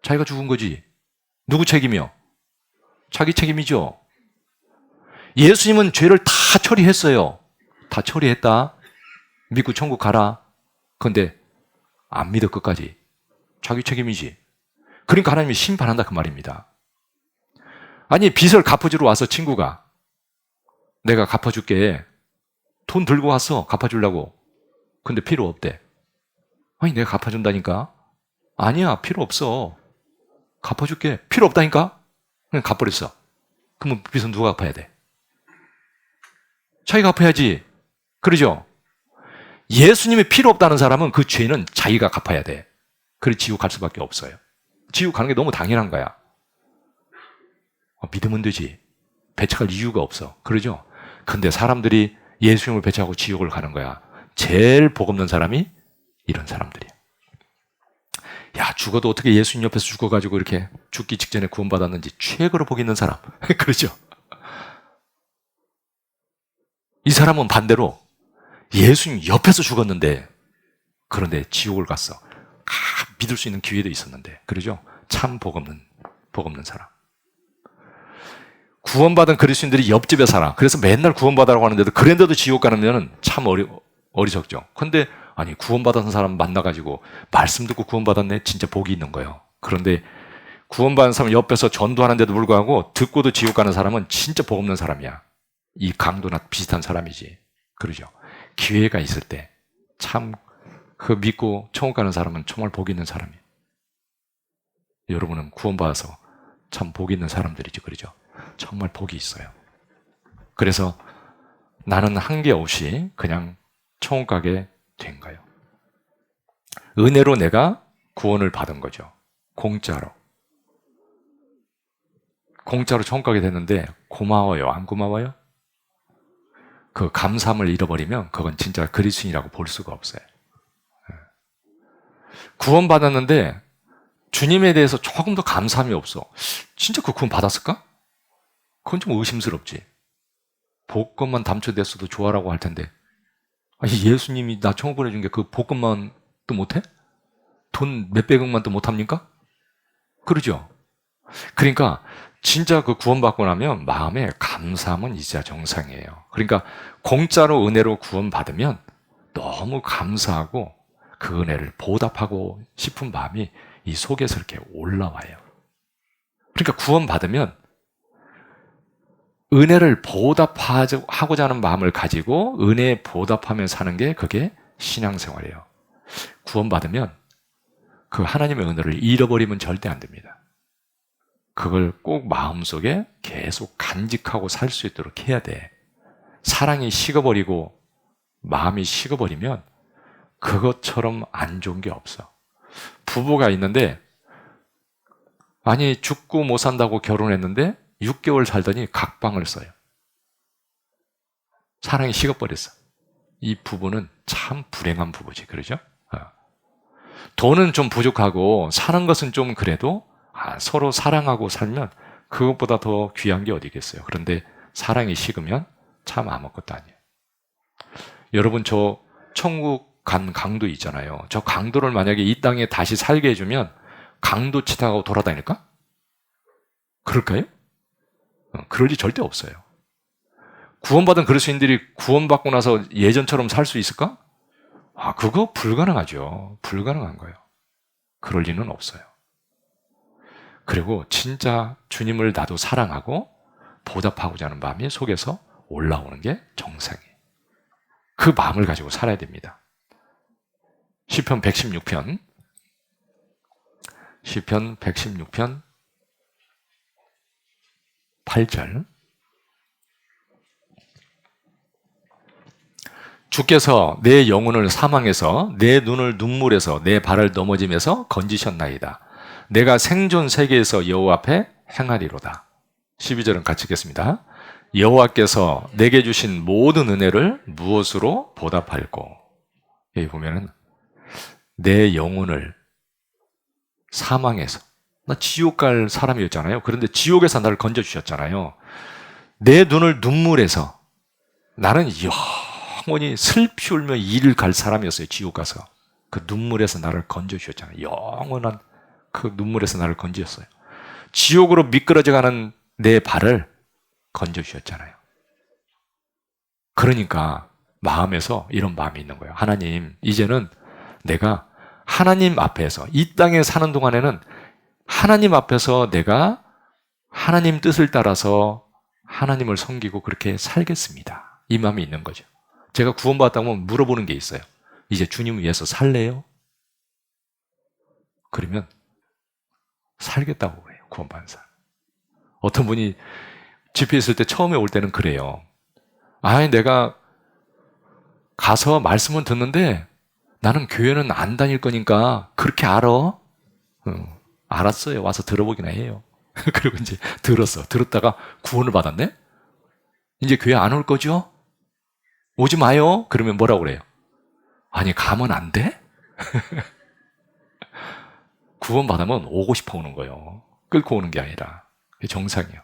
A: 자기가 죽은 거지. 누구 책임이요? 자기 책임이죠. 예수님은 죄를 다 처리했어요. 다 처리했다. 믿고 천국 가라. 그런데 안 믿어 끝까지. 자기 책임이지. 그러니까 하나님이 심판한다 그 말입니다. 아니 빚을 갚아주러 와서 친구가 내가 갚아줄게. 돈 들고 왔어. 갚아주려고. 근데 필요 없대. 아니 내가 갚아준다니까. 아니야 필요 없어. 갚아줄게. 필요 없다니까. 그냥 갚아버렸어. 그러면 빚은 누가 갚아야 돼? 자기가 갚아야지. 그러죠? 예수님이 필요 없다는 사람은 그 죄는 자기가 갚아야 돼. 그래 지옥 갈 수밖에 없어요. 지옥 가는 게 너무 당연한 거야. 믿으면 되지. 배척할 이유가 없어. 그러죠? 근데 사람들이 예수님을 배척하고 지옥을 가는 거야. 제일 복 없는 사람이 이런 사람들이야. 야, 죽어도 어떻게 예수님 옆에서 죽어가지고 이렇게 죽기 직전에 구원받았는지 최고로 복 있는 사람. 그러죠? 이 사람은 반대로 예수님 옆에서 죽었는데 그런데 지옥을 갔어. 믿을 수 있는 기회도 있었는데. 그러죠? 참 복 없는 사람. 구원받은 그리스도인들이 옆집에 살아. 그래서 맨날 구원받으라고 하는데도 그런데도 지옥 가면 참 어리석죠. 근데 아니 구원받은 사람 만나가지고 말씀 듣고 구원받았네. 진짜 복이 있는 거예요. 그런데 구원받은 사람 옆에서 전도하는데도 불구하고 듣고도 지옥 가는 사람은 진짜 복 없는 사람이야. 이 강도나 비슷한 사람이지. 그러죠. 기회가 있을 때 참 그 믿고 천국 가는 사람은 정말 복 있는 사람이에요. 여러분은 구원받아서 참 복 있는 사람들이죠. 그러죠. 정말 복이 있어요. 그래서 나는 한계 없이 그냥 천국 가게 된 거예요. 은혜로 내가 구원을 받은 거죠. 공짜로. 공짜로 천국 가게 됐는데 고마워요? 안 고마워요? 그 감사함을 잃어버리면 그건 진짜 그리스도인이라고 볼 수가 없어요. 구원받았는데 주님에 대해서 조금 더 감사함이 없어. 진짜 그 구원 받았을까? 그건 좀 의심스럽지. 복권만 당첨됐어도 좋아라고 할 텐데, 아니, 예수님이 나 천국 보내준 게 그 복권만 또 못해? 돈 몇백억만 또 못합니까? 그러죠? 그러니까 진짜 그 구원받고 나면 마음에 감사함은 이제야 정상이에요. 그러니까 공짜로 은혜로 구원받으면 너무 감사하고 그 은혜를 보답하고 싶은 마음이 이 속에서 이렇게 올라와요. 그러니까 구원받으면 은혜를 보답하고자 하는 마음을 가지고 은혜에 보답하며 사는 게 그게 신앙생활이에요. 구원받으면 그 하나님의 은혜를 잃어버리면 절대 안 됩니다. 그걸 꼭 마음속에 계속 간직하고 살 수 있도록 해야 돼. 사랑이 식어버리고 마음이 식어버리면 그것처럼 안 좋은 게 없어. 부부가 있는데, 아니 죽고 못 산다고 결혼했는데 6개월 살더니 각방을 써요. 사랑이 식어버렸어. 이 부부는 참 불행한 부부지, 그러죠? 돈은 좀 부족하고 사는 것은 좀 그래도 서로 사랑하고 살면 그것보다 더 귀한 게 어디 있겠어요. 그런데 사랑이 식으면 참 아무것도 아니에요. 여러분, 저 천국 간 강도 있잖아요. 저 강도를 만약에 이 땅에 다시 살게 해주면 강도 치타하고 돌아다닐까? 그럴까요? 그럴 리 절대 없어요. 구원받은 그리스도인들이 구원받고 나서 예전처럼 살 수 있을까? 그거 불가능하죠. 불가능한 거예요. 그럴 리는 없어요. 그리고 진짜 주님을 나도 사랑하고 보답하고자 하는 마음이 속에서 올라오는 게 정상이에요. 그 마음을 가지고 살아야 됩니다. 시편 116편 8절. 주께서 내 영혼을 사망에서 내 눈을 눈물에서 내 발을 넘어짐에서 건지셨나이다. 내가 생존 세계에서 여호와 앞에 행하리로다. 12절은 같이 읽겠습니다. 여호와께서 내게 주신 모든 은혜를 무엇으로 보답할꼬. 여기 보면은 내 영혼을 사망에서, 나 지옥 갈 사람이었잖아요. 그런데 지옥에서 나를 건져주셨잖아요. 내 눈을 눈물에서, 나는 영원히 슬피 울며 이를 갈 사람이었어요. 지옥 가서 그 눈물에서 나를 건져주셨잖아요. 영원한 그 눈물에서 나를 건지셨어요. 지옥으로 미끄러져가는 내 발을 건져주셨잖아요. 그러니까 마음에서 이런 마음이 있는 거예요. 하나님, 이제는 내가 하나님 앞에서, 이 땅에 사는 동안에는 하나님 앞에서 내가 하나님 뜻을 따라서 하나님을 섬기고 그렇게 살겠습니다. 이 마음이 있는 거죠. 제가 구원받았다면 물어보는 게 있어요. 이제 주님을 위해서 살래요? 그러면 살겠다고 해요. 구원받은 사람. 어떤 분이 집회 있을 때 처음에 올 때는 그래요. 내가 가서 말씀은 듣는데 나는 교회는 안 다닐 거니까 그렇게 알아? 알았어요. 와서 들어보기나 해요. 그리고 이제 들었다가 구원을 받았네? 이제 교회 안 올 거죠? 오지 마요. 그러면 뭐라고 그래요? 아니, 가면 안 돼? 구원받으면 오고 싶어 오는 거예요. 끌고 오는 게 아니라. 그게 정상이에요.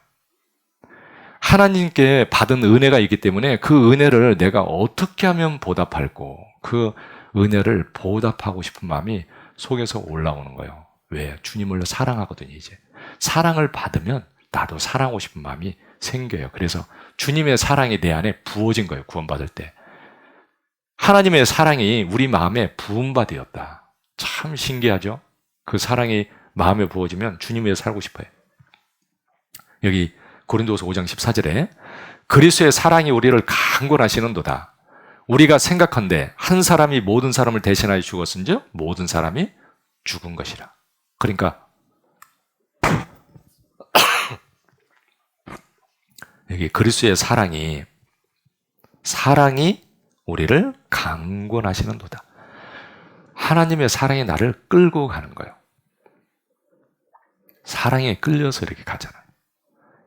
A: 하나님께 받은 은혜가 있기 때문에 그 은혜를 내가 어떻게 하면 보답할고, 그 은혜를 보답하고 싶은 마음이 속에서 올라오는 거예요. 왜? 주님을 사랑하거든요, 이제. 사랑을 받으면 나도 사랑하고 싶은 마음이 생겨요. 그래서 주님의 사랑이 내 안에 부어진 거예요, 구원받을 때. 하나님의 사랑이 우리 마음에 부음바 되었다. 참 신기하죠? 그 사랑이 마음에 부어지면 주님 위해 살고 싶어요. 여기 고린도서 5장 14절에 그리스도의 사랑이 우리를 강권하시는도다. 우리가 생각한데 한 사람이 모든 사람을 대신하여 죽었은즉 모든 사람이 죽은 것이라. 그러니까 여기 그리스도의 사랑이 우리를 강권하시는도다. 하나님의 사랑이 나를 끌고 가는 거예요. 사랑에 끌려서 이렇게 가잖아요.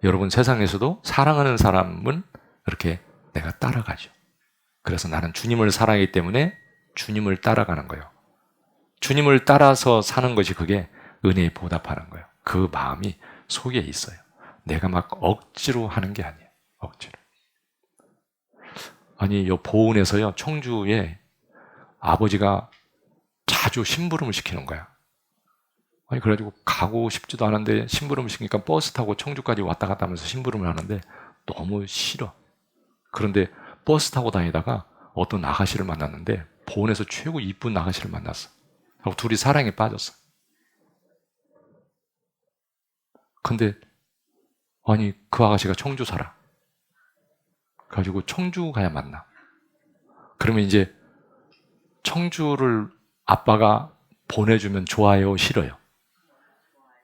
A: 여러분, 세상에서도 사랑하는 사람은 이렇게 내가 따라가죠. 그래서 나는 주님을 사랑하기 때문에 주님을 따라가는 거예요. 주님을 따라서 사는 것이 그게 은혜에 보답하는 거예요. 그 마음이 속에 있어요. 내가 막 억지로 하는 게 아니에요. 억지로. 아니, 요 보은에서요, 청주에 아버지가 자주 심부름을 시키는 거야. 아니, 그래가지고 가고 싶지도 않은데 심부름을 시키니까 버스 타고 청주까지 왔다 갔다 하면서 심부름을 하는데 너무 싫어. 그런데 버스 타고 다니다가 어떤 아가씨를 만났는데 보은에서 최고 이쁜 아가씨를 만났어. 하고 둘이 사랑에 빠졌어. 근데 아니, 그 아가씨가 청주 살아. 그래가지고 청주 가야 만나. 그러면 이제 청주를 아빠가 보내주면 좋아요, 싫어요?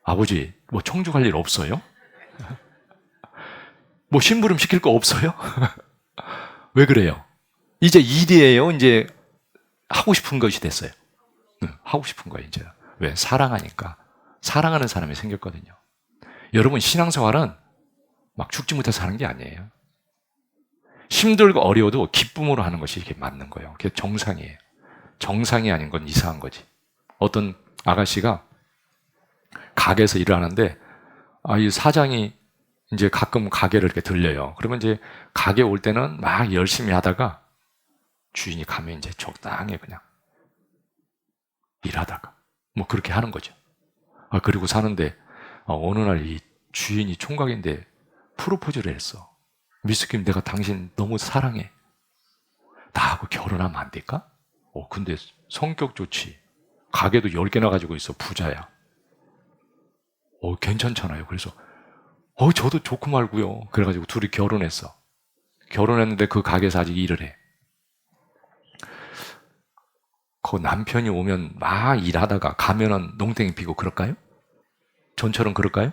A: 아버지, 뭐 청주 갈 일 없어요? 뭐 심부름 시킬 거 없어요? 왜 그래요? 이제 일이에요? 이제 하고 싶은 것이 됐어요. 하고 싶은 거예요, 이제. 왜? 사랑하니까. 사랑하는 사람이 생겼거든요. 여러분, 신앙생활은 막 죽지 못해서 하는 게 아니에요. 힘들고 어려워도 기쁨으로 하는 것이 이게 맞는 거예요. 그게 정상이에요. 정상이 아닌 건 이상한 거지. 어떤 아가씨가 가게에서 일을 하는데, 이 사장이 이제 가끔 가게를 이렇게 들려요. 그러면 이제 가게 올 때는 막 열심히 하다가 주인이 가면 이제 적당히 그냥 일하다가 뭐 그렇게 하는 거죠. 그리고 사는데 어느 날 이 주인이 총각인데 프로포즈를 했어. 미스킴, 내가 당신 너무 사랑해. 나하고 결혼하면 안 될까? 근데 성격 좋지. 가게도 10개나 가지고 있어. 부자야. 괜찮잖아요. 그래서 저도 좋고 말고요. 그래가지고 둘이 결혼했어. 결혼했는데 그 가게에서 아직 일을 해. 그 남편이 오면 막 일하다가 가면은 농땡이 피고 그럴까요? 전처럼 그럴까요?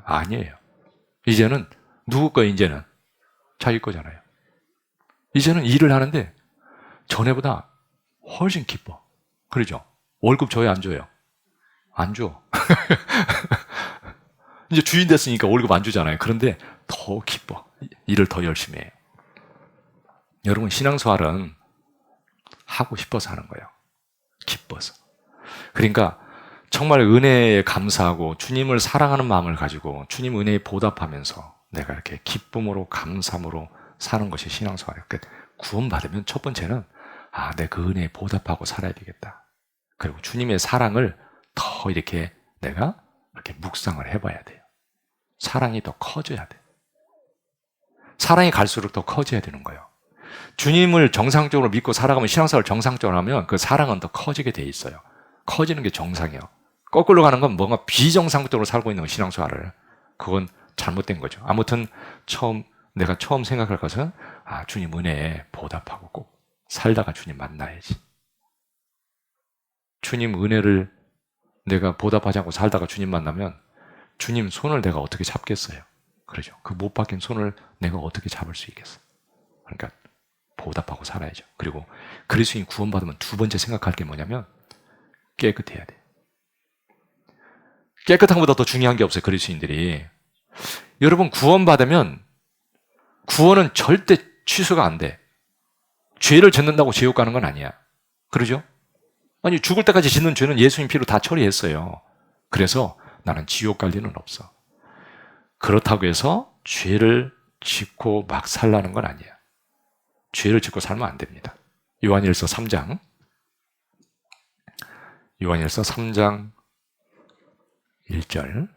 A: 아니에요. 이제는 누구 거예요? 이제는 자기 거잖아요. 이제는 일을 하는데 전에보다 훨씬 기뻐. 그러죠? 월급 줘요, 안 줘요? 안 줘. 이제 주인 됐으니까 월급 안 주잖아요. 그런데 더 기뻐. 일을 더 열심히 해요. 여러분, 신앙생활은 하고 싶어서 하는 거예요. 기뻐서. 그러니까 정말 은혜에 감사하고 주님을 사랑하는 마음을 가지고 주님 은혜에 보답하면서 내가 이렇게 기쁨으로 감사함으로 사는 것이 신앙생활이에요. 그러니까 구원받으면 첫 번째는 내 그 은혜에 보답하고 살아야 되겠다. 그리고 주님의 사랑을 더 이렇게 내가 이렇게 묵상을 해봐야 돼요. 사랑이 더 커져야 돼. 사랑이 갈수록 더 커져야 되는 거예요. 주님을 정상적으로 믿고 살아가면, 신앙생활을 정상적으로 하면 그 사랑은 더 커지게 돼 있어요. 커지는 게 정상이에요. 거꾸로 가는 건 뭔가 비정상적으로 살고 있는 신앙생활을, 그건 잘못된 거죠. 아무튼 내가 처음 생각할 것은 주님 은혜에 보답하고 꼭 살다가 주님 만나야지. 주님 은혜를 내가 보답하지 않고 살다가 주님 만나면 주님 손을 내가 어떻게 잡겠어요? 그러죠. 그 못 박힌 손을 내가 어떻게 잡을 수 있겠어? 그러니까 보답하고 살아야죠. 그리고 그리스도인 구원받으면 두 번째 생각할 게 뭐냐면 깨끗해야 돼. 깨끗한 것보다 더 중요한 게 없어요. 그리스도인들이. 여러분, 구원받으면 구원은 절대 취소가 안 돼. 죄를 짓는다고 지옥 가는 건 아니야. 그러죠? 아니, 죽을 때까지 짓는 죄는 예수님 피로 다 처리했어요. 그래서 나는 지옥 갈 일은 없어. 그렇다고 해서 죄를 짓고 막 살라는 건 아니야. 죄를 짓고 살면 안 됩니다. 요한일서 3장 1절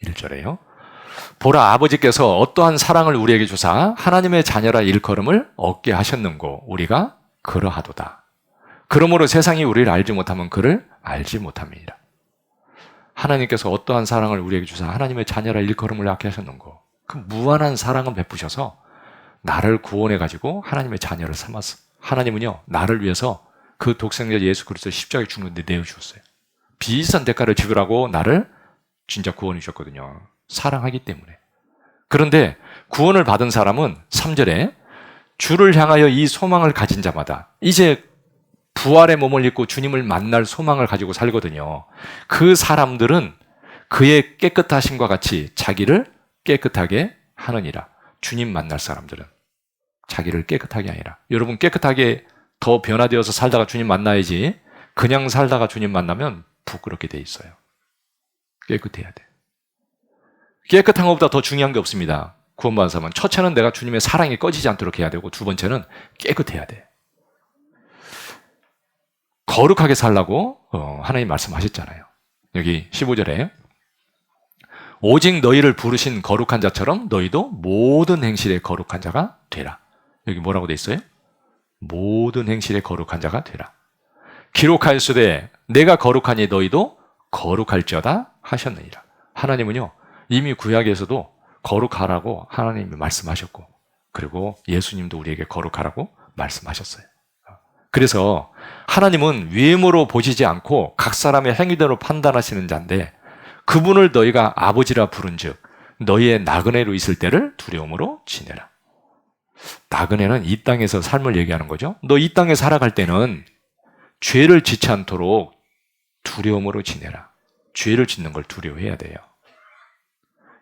A: 1절에요. 보라, 아버지께서 어떠한 사랑을 우리에게 주사 하나님의 자녀라 일컬음을 얻게 하셨는고 우리가 그러하도다. 그러므로 세상이 우리를 알지 못하면 그를 알지 못함이니라. 하나님께서 어떠한 사랑을 우리에게 주사 하나님의 자녀라 일컬음을 얻게 하셨는고, 그 무한한 사랑을 베푸셔서 나를 구원해가지고 하나님의 자녀를 삼았어. 하나님은요, 나를 위해서 그 독생자 예수 그리스도 십자가에 죽는데 내어주셨어요. 비싼 대가를 지불하고 나를 진짜 구원해 주셨거든요. 사랑하기 때문에. 그런데 구원을 받은 사람은 3절에 주를 향하여 이 소망을 가진 자마다 이제 부활의 몸을 입고 주님을 만날 소망을 가지고 살거든요. 그 사람들은 그의 깨끗하심과 같이 자기를 깨끗하게 하느니라. 주님 만날 사람들은 자기를 깨끗하게 하니라. 여러분, 깨끗하게 더 변화되어서 살다가 주님 만나야지 그냥 살다가 주님 만나면 부끄럽게 돼 있어요. 깨끗해야 돼. 깨끗한 것보다 더 중요한 게 없습니다. 구원받은 사람은 첫째는 내가 주님의 사랑이 꺼지지 않도록 해야 되고, 두 번째는 깨끗해야 돼. 거룩하게 살라고 하나님 말씀하셨잖아요. 여기 15절에 오직 너희를 부르신 거룩한 자처럼 너희도 모든 행실에 거룩한 자가 되라. 여기 뭐라고 돼 있어요? 모든 행실에 거룩한 자가 되라. 기록하였으되 내가 거룩하니 너희도 거룩할지어다 하셨느니라. 하나님은요, 이미 구약에서도 거룩하라고 하나님이 말씀하셨고, 그리고 예수님도 우리에게 거룩하라고 말씀하셨어요. 그래서 하나님은 외모로 보시지 않고 각 사람의 행위대로 판단하시는 자인데, 그분을 너희가 아버지라 부른즉 너희의 나그네로 있을 때를 두려움으로 지내라. 나그네는 이 땅에서 삶을 얘기하는 거죠. 너 이 땅에 살아갈 때는 죄를 짓지 않도록 두려움으로 지내라. 죄를 짓는 걸 두려워해야 돼요.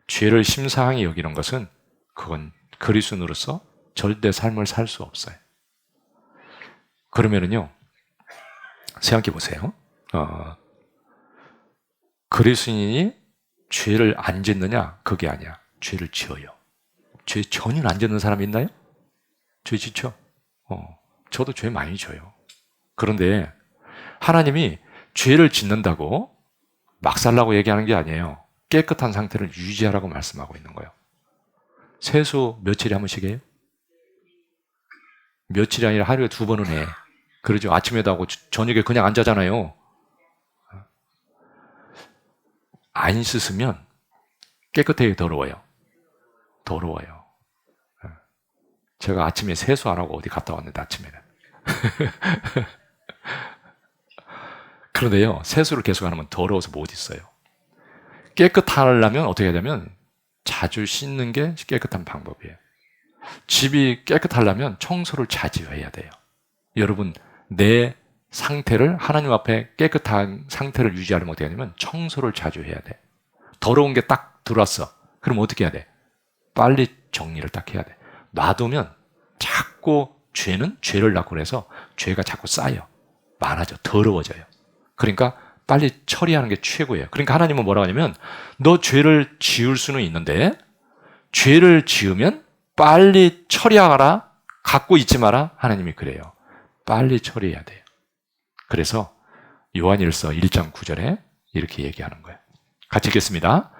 A: 죄를 심상히 여기는 것은 그건 그리스도인으로서 절대 삶을 살 수 없어요. 그러면은요, 생각해 보세요. 그리스도인이 죄를 안 짓느냐? 그게 아니야. 죄를 지어요. 죄 전혀 안 짓는 사람이 있나요? 죄 짓죠? 저도 죄 많이 져요. 그런데 하나님이 죄를 짓는다고 막 살라고 얘기하는 게 아니에요. 깨끗한 상태를 유지하라고 말씀하고 있는 거예요. 세수 며칠에 한 번씩 해요? 며칠이 아니라 하루에 2번은 해. 그러죠. 아침에도 하고 저녁에 그냥 안 자잖아요. 안 씻으면 깨끗하게 더러워요. 더러워요. 제가 아침에 세수 안 하고 어디 갔다 왔는데, 아침에는. 그런데요, 세수를 계속 안 하면 더러워서 못 있어요. 깨끗하려면 어떻게 해야 되면 자주 씻는 게 깨끗한 방법이에요. 집이 깨끗하려면 청소를 자주 해야 돼요. 여러분, 내 상태를 하나님 앞에 깨끗한 상태를 유지하려면 어떻게 하냐면 청소를 자주 해야 돼. 더러운 게 딱 들어왔어. 그럼 어떻게 해야 돼? 빨리 정리를 딱 해야 돼. 놔두면 자꾸 죄는 죄를 낳고 그래서 죄가 자꾸 쌓여. 많아져. 더러워져요. 그러니까 빨리 처리하는 게 최고예요. 그러니까 하나님은 뭐라고 하냐면 너 죄를 지을 수는 있는데 죄를 지으면 빨리 처리하라. 갖고 있지 마라. 하나님이 그래요. 빨리 처리해야 돼요. 그래서 요한일서 1장 9절에 이렇게 얘기하는 거예요. 같이 읽겠습니다.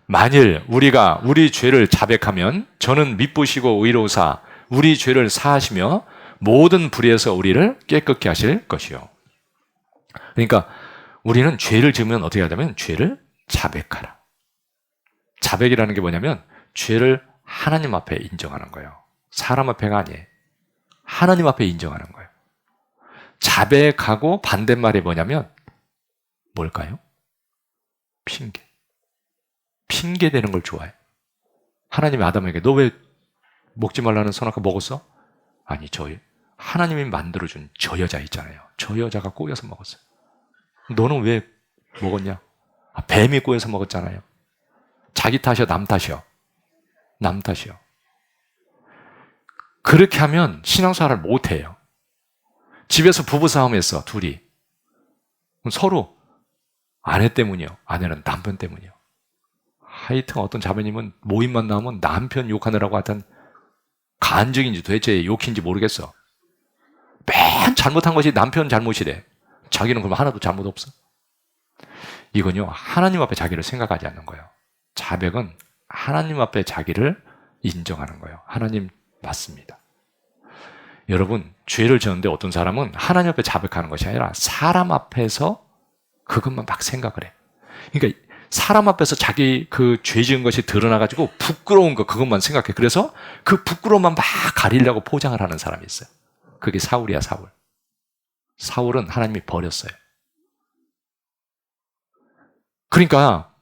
A: 만일 우리가 우리 죄를 자백하면 저는 미쁘시고 의로우사 우리 죄를 사하시며 모든 불의에서 우리를 깨끗게 하실 것이요. 그러니까 우리는 죄를 지으면 어떻게 하냐면 죄를 자백하라. 자백이라는 게 뭐냐면 죄를 하나님 앞에 인정하는 거예요. 사람 앞에가 아니에요. 하나님 앞에 인정하는 거예요. 자백하고 반대말이 뭐냐면 뭘까요? 핑계. 핑계 대는 걸 좋아해. 하나님이 아담에게 너 왜 먹지 말라는 선악과 먹었어? 아니, 하나님이 만들어준 저 여자 있잖아요. 저 여자가 꼬여서 먹었어요. 너는 왜 먹었냐? 뱀이 꼬여서 먹었잖아요. 자기 탓이요, 남 탓이요? 남 탓이요. 그렇게 하면 신앙생활을 못해요. 집에서 부부싸움 했어, 둘이. 서로 아내 때문이요. 아내는 남편 때문이요. 하여튼 어떤 자매님은 모임만 나오면 남편 욕하느라고 하여튼 간증인지 도대체 욕인지 모르겠어. 맨 잘못한 것이 남편 잘못이래. 자기는 그럼 하나도 잘못 없어. 이건요, 하나님 앞에 자기를 생각하지 않는 거예요. 자백은 하나님 앞에 자기를 인정하는 거예요. 하나님 맞습니다. 여러분, 죄를 지었는데 어떤 사람은 하나님 앞에 자백하는 것이 아니라 사람 앞에서 그것만 막 생각을 해. 그러니까 사람 앞에서 자기 그 죄 지은 것이 드러나가지고 부끄러운 거 그것만 생각해. 그래서 그 부끄러움만 막 가리려고 포장을 하는 사람이 있어요. 그게 사울이야, 사울. 사울은 하나님이 버렸어요. 그러니까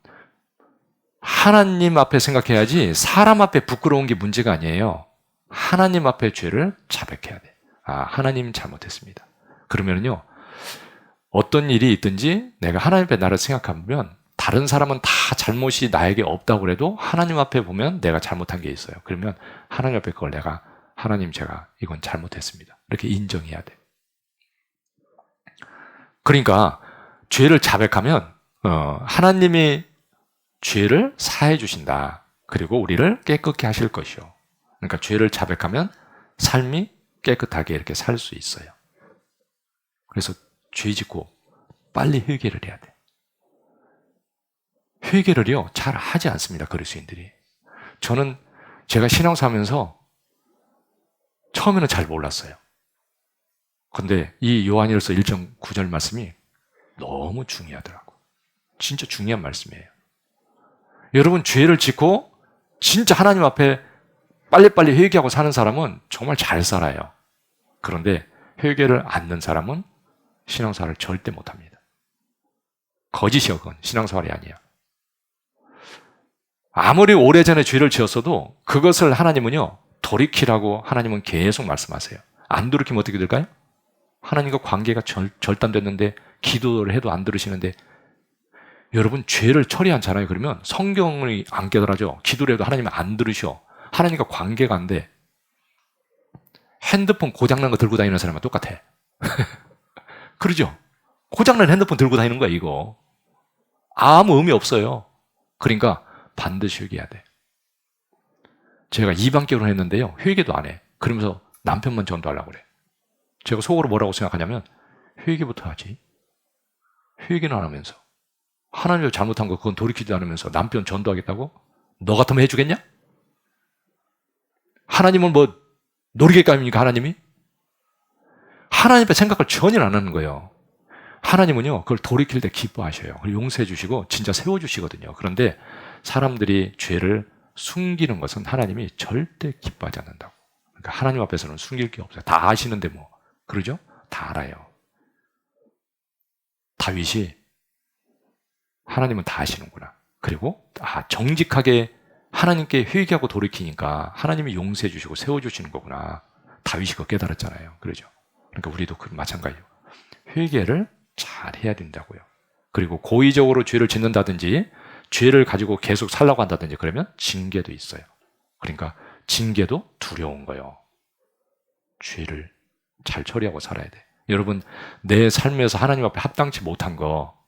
A: 하나님 앞에 생각해야지 사람 앞에 부끄러운 게 문제가 아니에요. 하나님 앞에 죄를 자백해야 돼. 하나님 잘못했습니다. 그러면요, 어떤 일이 있든지 내가 하나님 앞에 나를 생각하면 다른 사람은 다 잘못이 나에게 없다고 그래도 하나님 앞에 보면 내가 잘못한 게 있어요. 그러면 하나님 앞에 그걸 내가 하나님 제가 이건 잘못했습니다. 이렇게 인정해야 돼. 그러니까 죄를 자백하면 하나님이 죄를 사해 주신다. 그리고 우리를 깨끗게 하실 것이요. 그러니까 죄를 자백하면 삶이 깨끗하게 이렇게 살 수 있어요. 그래서 죄 짓고 빨리 회개를 해야 돼. 회개를요, 잘 하지 않습니다, 그리스도인들이. 저는 제가 신앙사하면서 처음에는 잘 몰랐어요. 근데 이 요한일서 1장 9절 말씀이 너무 중요하더라고. 진짜 중요한 말씀이에요. 여러분, 죄를 짓고 진짜 하나님 앞에 빨리빨리 회개하고 사는 사람은 정말 잘 살아요. 그런데 회개를 않는 사람은 신앙생활을 절대 못합니다. 거짓이요, 그건. 신앙생활이 아니야. 아무리 오래전에 죄를 지었어도 그것을 하나님은요, 돌이키라고 하나님은 계속 말씀하세요. 안 돌이키면 어떻게 될까요? 하나님과 관계가 절단됐는데 기도를 해도 안 들으시는데, 여러분 죄를 처리하잖아요. 그러면 성경을 안 깨달아져. 기도를 해도 하나님은 안 들으셔. 하나님과 관계가 안 돼. 핸드폰 고장난 거 들고 다니는 사람과 똑같아. 그러죠? 고장난 핸드폰 들고 다니는 거야, 이거. 아무 의미 없어요. 그러니까 반드시 회개해야 돼. 제가 이방 결혼했는데요, 회개도 안 해. 그러면서 남편만 전도하려고 그래. 제가 속으로 뭐라고 생각하냐면, 회개부터 하지. 회개는 안 하면서. 하나님이 잘못한 거 그건 돌이키지도 않으면서 남편 전도하겠다고? 너 같으면 해주겠냐? 하나님은 뭐 놀이개감입니까, 하나님이? 하나님의 생각을 전혀 안 하는 거예요. 하나님은요, 그걸 돌이킬 때 기뻐하셔요. 그걸 용서해 주시고 진짜 세워주시거든요. 그런데 사람들이 죄를 숨기는 것은 하나님이 절대 기뻐하지 않는다고. 그러니까 하나님 앞에서는 숨길 게 없어요. 다 아시는데 뭐. 그러죠? 다 알아요. 다윗이 하나님은 다 아시는구나. 그리고 정직하게 하나님께 회개하고 돌이키니까 하나님이 용서해 주시고 세워주시는 거구나. 다윗이 그거 깨달았잖아요. 그러죠? 그러니까 우리도 마찬가지예요. 회개를 잘 해야 된다고요. 그리고 고의적으로 죄를 짓는다든지 죄를 가지고 계속 살라고 한다든지 그러면 징계도 있어요. 그러니까 징계도 두려운 거예요. 죄를 잘 처리하고 살아야 돼. 여러분, 내 삶에서 하나님 앞에 합당치 못한 거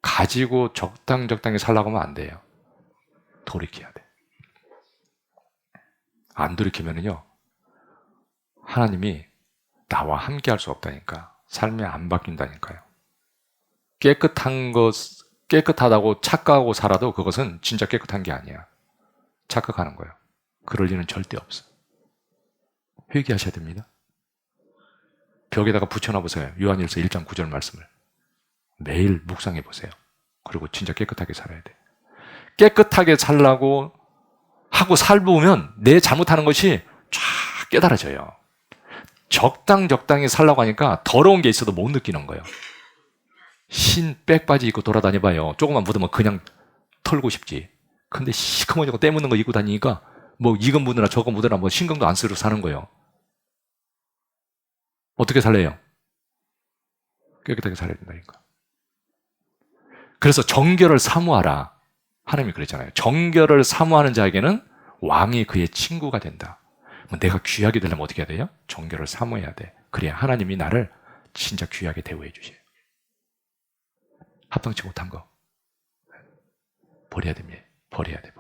A: 가지고 적당히 살라고 하면 안 돼요. 돌이켜야 돼. 안 돌이키면은요, 하나님이 나와 함께 할 수 없다니까. 삶이 안 바뀐다니까요. 깨끗하다고 착각하고 살아도 그것은 진짜 깨끗한 게 아니야. 착각하는 거예요. 그럴 리는 절대 없어. 회개하셔야 됩니다. 벽에다가 붙여놔 보세요. 요한일서 1장 9절 말씀을. 매일 묵상해 보세요. 그리고 진짜 깨끗하게 살아야 돼. 깨끗하게 살라고 하고 살보면 내 잘못하는 것이 쫙 깨달아져요. 적당히 살라고 하니까 더러운 게 있어도 못 느끼는 거예요. 흰 백바지 입고 돌아다녀봐요. 조금만 묻으면 그냥 털고 싶지. 근데 시커먼 때 묻는 거 입고 다니니까 뭐 이건 묻으나 저건 묻으나 뭐 신경도 안 쓰고 사는 거예요. 어떻게 살래요? 깨끗하게 살아야 된다니까. 그래서 정결을 사모하라. 하나님이 그랬잖아요. 정결을 사모하는 자에게는 왕이 그의 친구가 된다. 내가 귀하게 되려면 어떻게 해야 돼요? 정결을 사모해야 돼. 그래야 하나님이 나를 진짜 귀하게 대우해 주셔요. 합당치 못한 거 버려야 됩니다. 버려야 돼.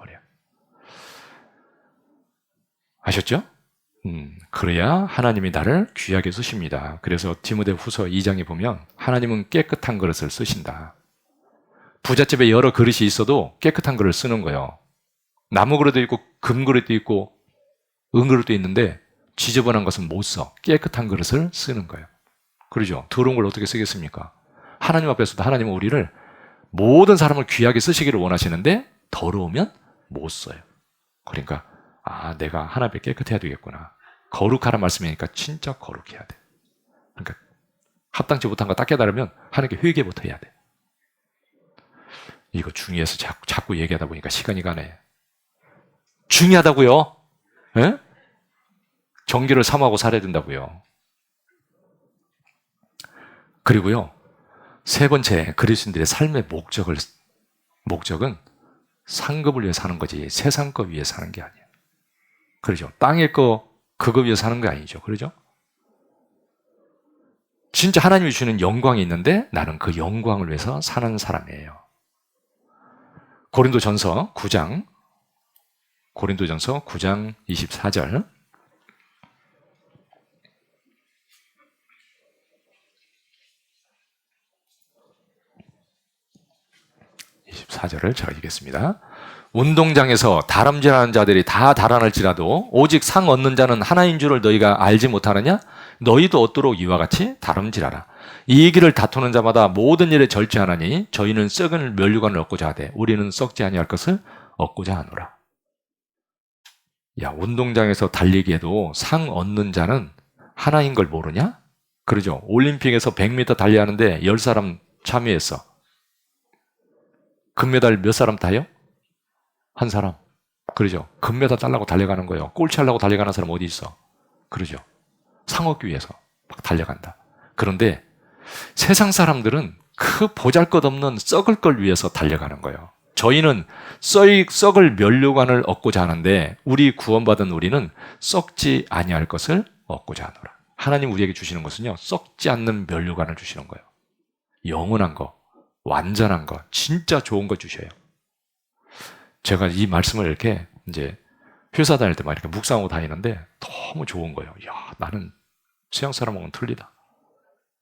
A: 아셨죠? 그래야 하나님이 나를 귀하게 쓰십니다. 그래서 디모데후서 2장에 보면 하나님은 깨끗한 그릇을 쓰신다. 부잣집에 여러 그릇이 있어도 깨끗한 그릇을 쓰는 거예요. 나무 그릇도 있고 금 그릇도 있고 은 그릇도 있는데 지저분한 것은 못 써. 깨끗한 그릇을 쓰는 거예요. 그러죠? 더러운 걸 어떻게 쓰겠습니까? 하나님 앞에서도 하나님은 우리를 모든 사람을 귀하게 쓰시기를 원하시는데 더러우면 못 써요. 그러니까 내가 하나님 앞에 깨끗해야 되겠구나. 거룩하란 말씀이니까 진짜 거룩해야 돼. 그러니까 합당치 못한 거 딱 깨달으면 하나님께 회개부터 해야 돼. 이거 중요해서 자꾸 얘기하다 보니까 시간이 가네. 중요하다고요? 예? 정결을 사모하고 살아야 된다고요. 그리고요, 세 번째, 그리스도인들의 삶의 목적은 상급을 위해 사는 거지 세상 거 위해 사는 게 아니에요. 그렇죠? 땅의 거 그거 위해 사는 게 아니죠. 그렇죠? 진짜 하나님이 주시는 영광이 있는데 나는 그 영광을 위해서 사는 사람이에요. 고린도전서 9장 24절 24절을 제가 읽겠습니다. 운동장에서 다름질하는 자들이 다 달아날지라도 오직 상 얻는 자는 하나인 줄을 너희가 알지 못하느냐? 너희도 얻도록 이와 같이 다름질하라. 이 길을 다투는 자마다 모든 일에 절제하나니 저희는 썩은 면류관을 얻고자 하되 우리는 썩지 아니할 것을 얻고자 하노라. 야, 운동장에서 달리기에도 상 얻는 자는 하나인 걸 모르냐? 그러죠. 올림픽에서 100m 달리하는데 10사람 참여했어. 금메달 몇 사람 타요? 한 사람. 그러죠. 금메달 따려고 달려가는 거예요. 꼴찌 하려고 달려가는 사람 어디 있어? 그러죠. 상 얻기 위해서 막 달려간다. 그런데 세상 사람들은 그 보잘것없는 썩을 걸 위해서 달려가는 거예요. 저희는 썩을 면류관을 얻고자 하는데 우리 구원받은 우리는 썩지 아니할 것을 얻고자 하노라. 하나님 우리에게 주시는 것은요, 썩지 않는 면류관을 주시는 거예요. 영원한 거, 완전한 거, 진짜 좋은 거 주셔요. 제가 이 말씀을 이렇게 이제 회사 다닐 때 막 이렇게 묵상하고 다니는데 너무 좋은 거예요. 야, 나는 서양 사람하고는 틀리다.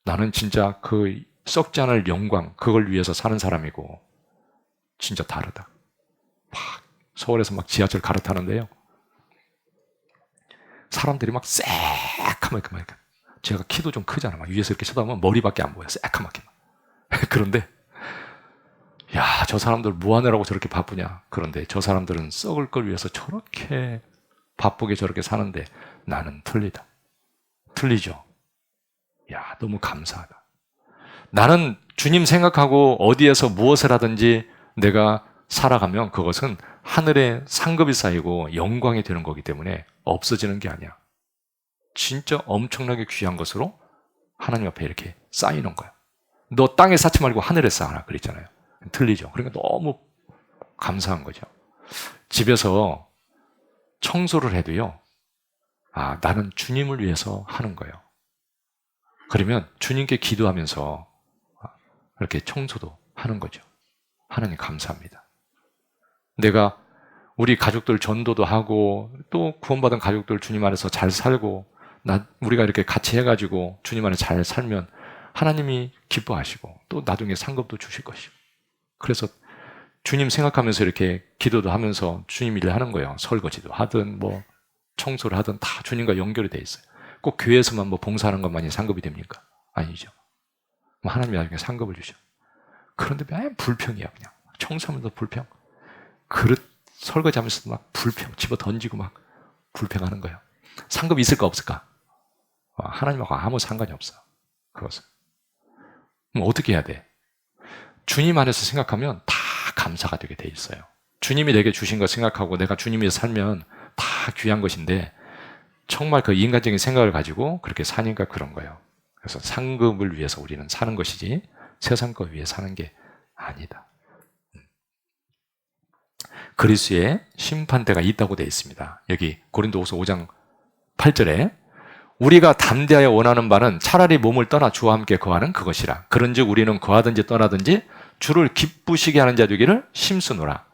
A: 나는 진짜 그 썩지 않을 영광, 그걸 위해서 사는 사람이고 진짜 다르다. 막 서울에서 막 지하철 갈아타는데요. 사람들이 막 새카맣게, 제가 키도 좀 크잖아. 막 위에서 이렇게 쳐다보면 머리밖에 안 보여. 새카맣게. 그런데 야, 저 사람들 뭐 하느라고 저렇게 바쁘냐. 그런데 저 사람들은 썩을 걸 위해서 저렇게 바쁘게 저렇게 사는데 나는 틀리다. 틀리죠. 야, 너무 감사하다. 나는 주님 생각하고 어디에서 무엇을 하든지 내가 살아가면 그것은 하늘에 상급이 쌓이고 영광이 되는 거기 때문에 없어지는 게 아니야. 진짜 엄청나게 귀한 것으로 하나님 앞에 이렇게 쌓이는 거야. 너 땅에 쌓지 말고 하늘에 쌓아라 그랬잖아요. 틀리죠. 그러니까 너무 감사한 거죠. 집에서 청소를 해도요, 아, 나는 주님을 위해서 하는 거예요. 그러면 주님께 기도하면서 이렇게 청소도 하는 거죠. 하나님 감사합니다. 내가 우리 가족들 전도도 하고 또 구원받은 가족들 주님 안에서 잘 살고 우리가 이렇게 같이 해가지고 주님 안에 잘 살면 하나님이 기뻐하시고 또 나중에 상급도 주실 것이고, 그래서 주님 생각하면서 이렇게 기도도 하면서 주님 일을 하는 거예요. 설거지도 하든 뭐 청소를 하든 다 주님과 연결이 돼 있어요. 꼭 교회에서만 뭐 봉사하는 것만이 상급이 됩니까? 아니죠. 하나님이 나중에 상급을 주셔. 그런데 맨 불평이야. 그냥 청소하면서 불평, 그릇 설거지하면서도 막 불평, 집어 던지고 막 불평하는 거예요. 상급이 있을까 없을까? 하나님하고 아무 상관이 없어. 그것은. 그럼 어떻게 해야 돼? 주님 안에서 생각하면 다 감사가 되게 돼 있어요. 주님이 내게 주신 거 생각하고 내가 주님이 살면 다 귀한 것인데 정말 그 인간적인 생각을 가지고 그렇게 사니까 그런 거예요. 그래서 상급을 위해서 우리는 사는 것이지 세상 것 위해 사는 게 아니다. 그리스도의 심판대가 있다고 되어 있습니다. 여기 고린도후서 5장 8절에 우리가 담대하여 원하는 바는 차라리 몸을 떠나 주와 함께 거하는 그것이라. 그런즉 우리는 거하든지 떠나든지 주를 기쁘시게 하는 자 되기를 힘쓰노라.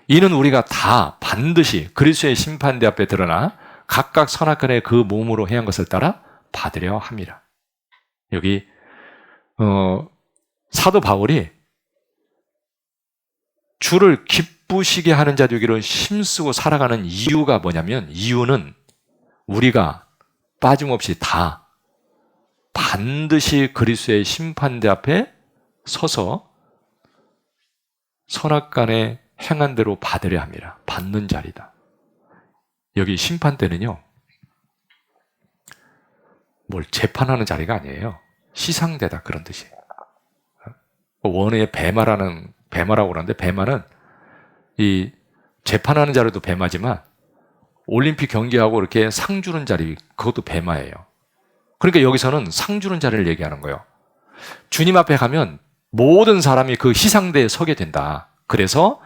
A: 이는 우리가 다 반드시 그리스도의 심판대 앞에 드러나 각각 선악간에 그 몸으로 행한 것을 따라 받으려 함이라. 여기 사도 바울이 주를 기쁘시게 하는 자 되기를 힘쓰고 살아가는 이유가 뭐냐면, 이유는 우리가 빠짐없이 다 반드시 그리스도의 심판대 앞에 서서 선악간에 행한 대로 받으려 함이라. 받는 자리다. 여기 심판대는요, 뭘 재판하는 자리가 아니에요. 시상대다, 그런 뜻이에요. 원어에 배마라고 그러는데, 배마는 이 재판하는 자리도 배마지만 올림픽 경기하고 이렇게 상 주는 자리, 그것도 배마예요. 그러니까 여기서는 상 주는 자리를 얘기하는 거예요. 주님 앞에 가면 모든 사람이 그 시상대에 서게 된다. 그래서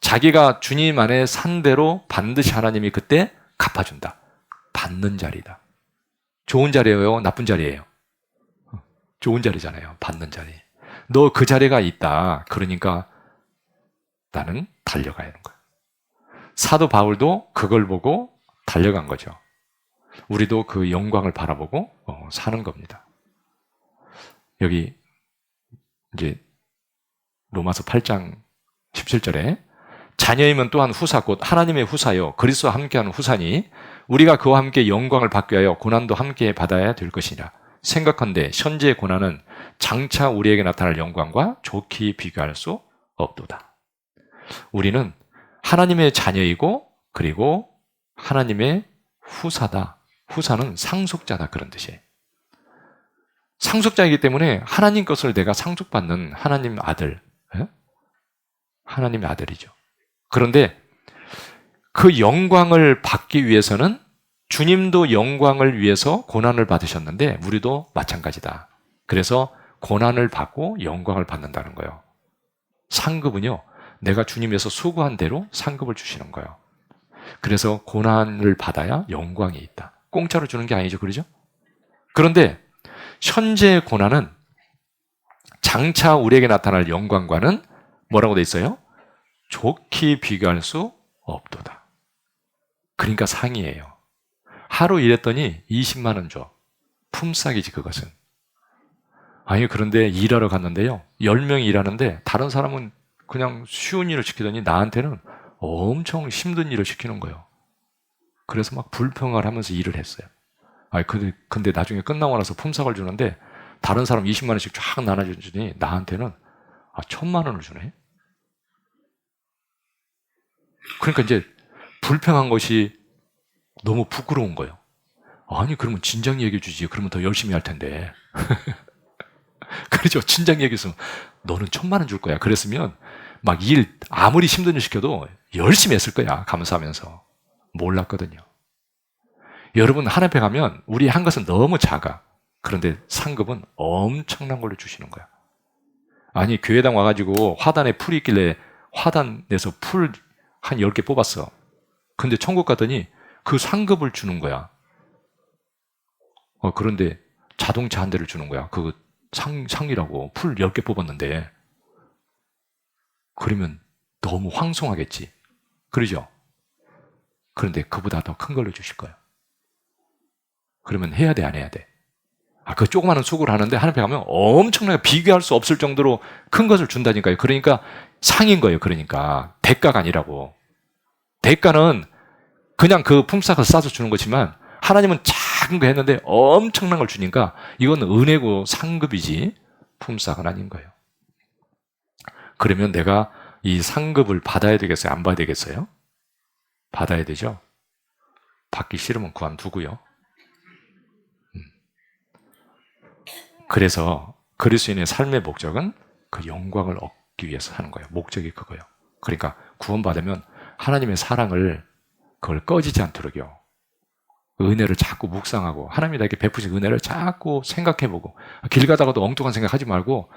A: 자기가 주님 안에 산 대로 반드시 하나님이 그때 갚아준다. 받는 자리다. 좋은 자리예요? 나쁜 자리예요? 좋은 자리잖아요. 받는 자리. 너 그 자리가 있다. 그러니까 나는 달려가야 하는 거야. 사도 바울도 그걸 보고 달려간 거죠. 우리도 그 영광을 바라보고 사는 겁니다. 여기 이제 로마서 8장 17절에 자녀이면 또한 후사 곧 하나님의 후사요 그리스도와 함께하는 후사니 우리가 그와 함께 영광을 받기 위하여 고난도 함께 받아야 될 것이라. 생각한데 현재의 고난은 장차 우리에게 나타날 영광과 좋게 비교할 수 없도다. 우리는 하나님의 자녀이고 그리고 하나님의 후사다. 후사는 상속자다 그런 뜻이에요. 상속자이기 때문에 하나님 것을 내가 상속받는 하나님 아들, 하나님의 아들이죠. 그런데 그 영광을 받기 위해서는 주님도 영광을 위해서 고난을 받으셨는데 우리도 마찬가지다. 그래서 고난을 받고 영광을 받는다는 거예요. 상급은요, 내가 주님에서 수고한 대로 상급을 주시는 거예요. 그래서 고난을 받아야 영광이 있다. 공짜로 주는 게 아니죠, 그러죠? 그런데 현재의 고난은 장차 우리에게 나타날 영광과는 뭐라고 돼 있어요? 좋게 비교할 수 없도다. 그러니까 상이에요. 하루 일했더니 20만 원 줘. 품삯이지 그것은. 아니 그런데 일하러 갔는데요. 10명이 일하는데 다른 사람은 그냥 쉬운 일을 시키더니 나한테는 엄청 힘든 일을 시키는 거예요. 그래서 막 불평을 하면서 일을 했어요. 아니 근데 나중에 끝나고 나서 품삯을 주는데 다른 사람 20만 원씩 쫙 나눠주더니 나한테는 1,000만 원을 주네. 그러니까 이제 불평한 것이 너무 부끄러운 거예요. 아니 그러면 진작 얘기해 주지. 그러면 더 열심히 할 텐데. 그렇죠. 진작 얘기해서 너는 1,000만 원 줄 거야. 그랬으면 막 일 아무리 힘든 일 시켜도 열심히 했을 거야. 감사하면서. 몰랐거든요. 여러분 하나님 앞에 가면 우리 한 것은 너무 작아. 그런데 상급은 엄청난 걸로 주시는 거야. 아니 교회당 와가지고 화단에 풀이 있길래 화단에서 풀 한 10개 뽑았어. 근데 천국 갔더니 그 상급을 주는 거야. 그런데 자동차 한 대를 주는 거야. 그 상이라고 풀 10개 뽑았는데. 그러면 너무 황송하겠지. 그러죠? 그런데 그보다 더 큰 걸로 주실 거예요. 그러면 해야 돼, 안 해야 돼? 그 조그마한 수고를 하는데 하나님 앞에 가면 엄청나게 비교할 수 없을 정도로 큰 것을 준다니까요. 그러니까 상인 거예요. 그러니까 대가가 아니라고. 대가는 그냥 그 품삯을 싸서 주는 거지만 하나님은 작은 거 했는데 엄청난 걸 주니까 이건 은혜고 상급이지 품삯은 아닌 거예요. 그러면 내가 이 상급을 받아야 되겠어요? 안 받아야 되겠어요? 받아야 되죠? 받기 싫으면 그만두고요. 그래서 그리스도인의 삶의 목적은 그 영광을 얻기 위해서 하는 거예요. 목적이 그거예요. 그러니까 구원받으면 하나님의 사랑을 그걸 꺼지지 않도록요. 은혜를 자꾸 묵상하고 하나님이 나에게 베푸신 은혜를 자꾸 생각해보고 길 가다가도 엉뚱한 생각하지 말고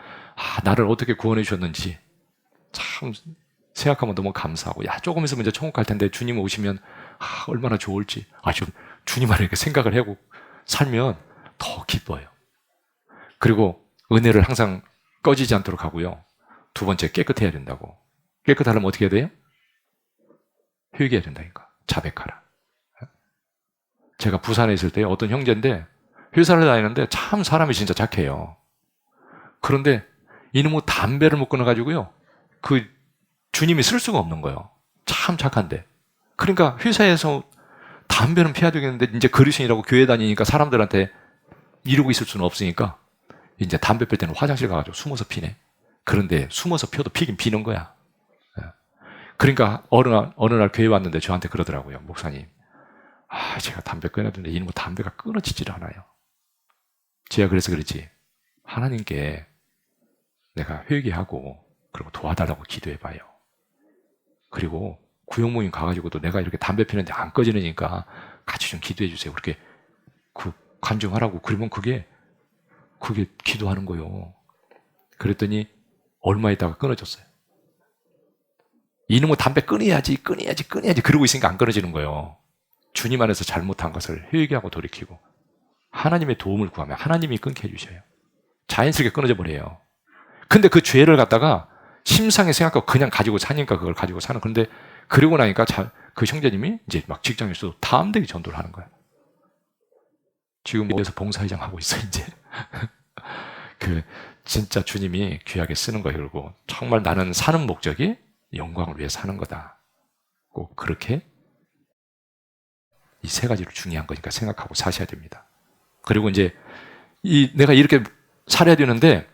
A: 나를 어떻게 구원해 주셨는지 참 생각하면 너무 감사하고 조금 있으면 이제 천국 갈 텐데 주님 오시면 얼마나 좋을지 좀 주님 안에 이렇게 생각을 하고 살면 더 기뻐요. 그리고 은혜를 항상 꺼지지 않도록 하고요. 두 번째, 깨끗해야 된다고. 깨끗하려면 어떻게 해야 돼요? 회개해야 된다니까. 자백하라. 제가 부산에 있을 때 어떤 형제인데 회사를 다니는데 참 사람이 진짜 착해요. 그런데 이놈의 담배를 못 끊어가지고요. 그 주님이 쓸 수가 없는 거예요. 참 착한데. 그러니까 회사에서 담배는 피해야 되겠는데 이제 그리스도인이라고 교회 다니니까 사람들한테 이러고 있을 수는 없으니까 이제 담배 필 때는 화장실 가가지고 숨어서 피네. 그런데 숨어서 피워도 피긴 피는 거야. 그러니까 어느 날 교회 왔는데 저한테 그러더라고요. 목사님, 제가 담배 끊어야 되는데 이놈의 담배가 끊어지질 않아요. 제가 그래서 그랬지. 하나님께 내가 회개하고 그리고 도와달라고 기도해봐요. 그리고 구역모임 가가지고도 내가 이렇게 담배 피는데 안 꺼지니까 같이 좀 기도해 주세요. 그렇게 간증하라고. 그러면 그게 기도하는 거예요. 그랬더니 얼마 있다가 끊어졌어요. 이놈의 담배 끊어야지 그러고 있으니까 안 끊어지는 거예요. 주님 안에서 잘못한 것을 회개하고 돌이키고 하나님의 도움을 구하면 하나님이 끊게 해주셔요. 자연스럽게 끊어져 버려요. 근데 그 죄를 갖다가 심상에 생각하고 그냥 가지고 사니까 그걸 가지고 사는. 그런데 그러고 나니까 그 형제님이 이제 막 직장에서도 담대히 전도를 하는 거예요. 지금 어디서 봉사회장 하고 있어, 이제. 진짜 주님이 귀하게 쓰는 거예요. 그리고 정말 나는 사는 목적이 영광을 위해 사는 거다. 꼭 그렇게 이 세 가지로 중요한 거니까 생각하고 사셔야 됩니다. 그리고 이제 내가 이렇게 살아야 되는데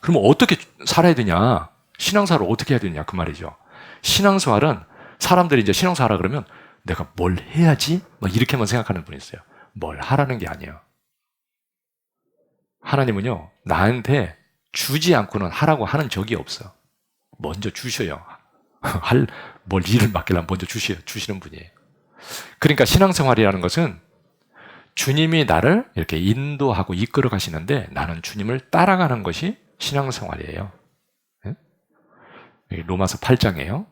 A: 그러면 어떻게 살아야 되냐? 신앙생활을 어떻게 해야 되냐? 그 말이죠. 신앙생활은 사람들이 이제 신앙생활 하라 그러면 내가 뭘 해야지? 막 이렇게만 생각하는 분이 있어요. 뭘 하라는 게 아니에요. 하나님은요, 나한테 주지 않고는 하라고 하는 적이 없어. 먼저 주셔요. 뭘 일을 맡기려면 먼저 주시는 분이에요. 그러니까 신앙생활이라는 것은 주님이 나를 이렇게 인도하고 이끌어 가시는데 나는 주님을 따라가는 것이 신앙생활이에요. 로마서 8장이에요.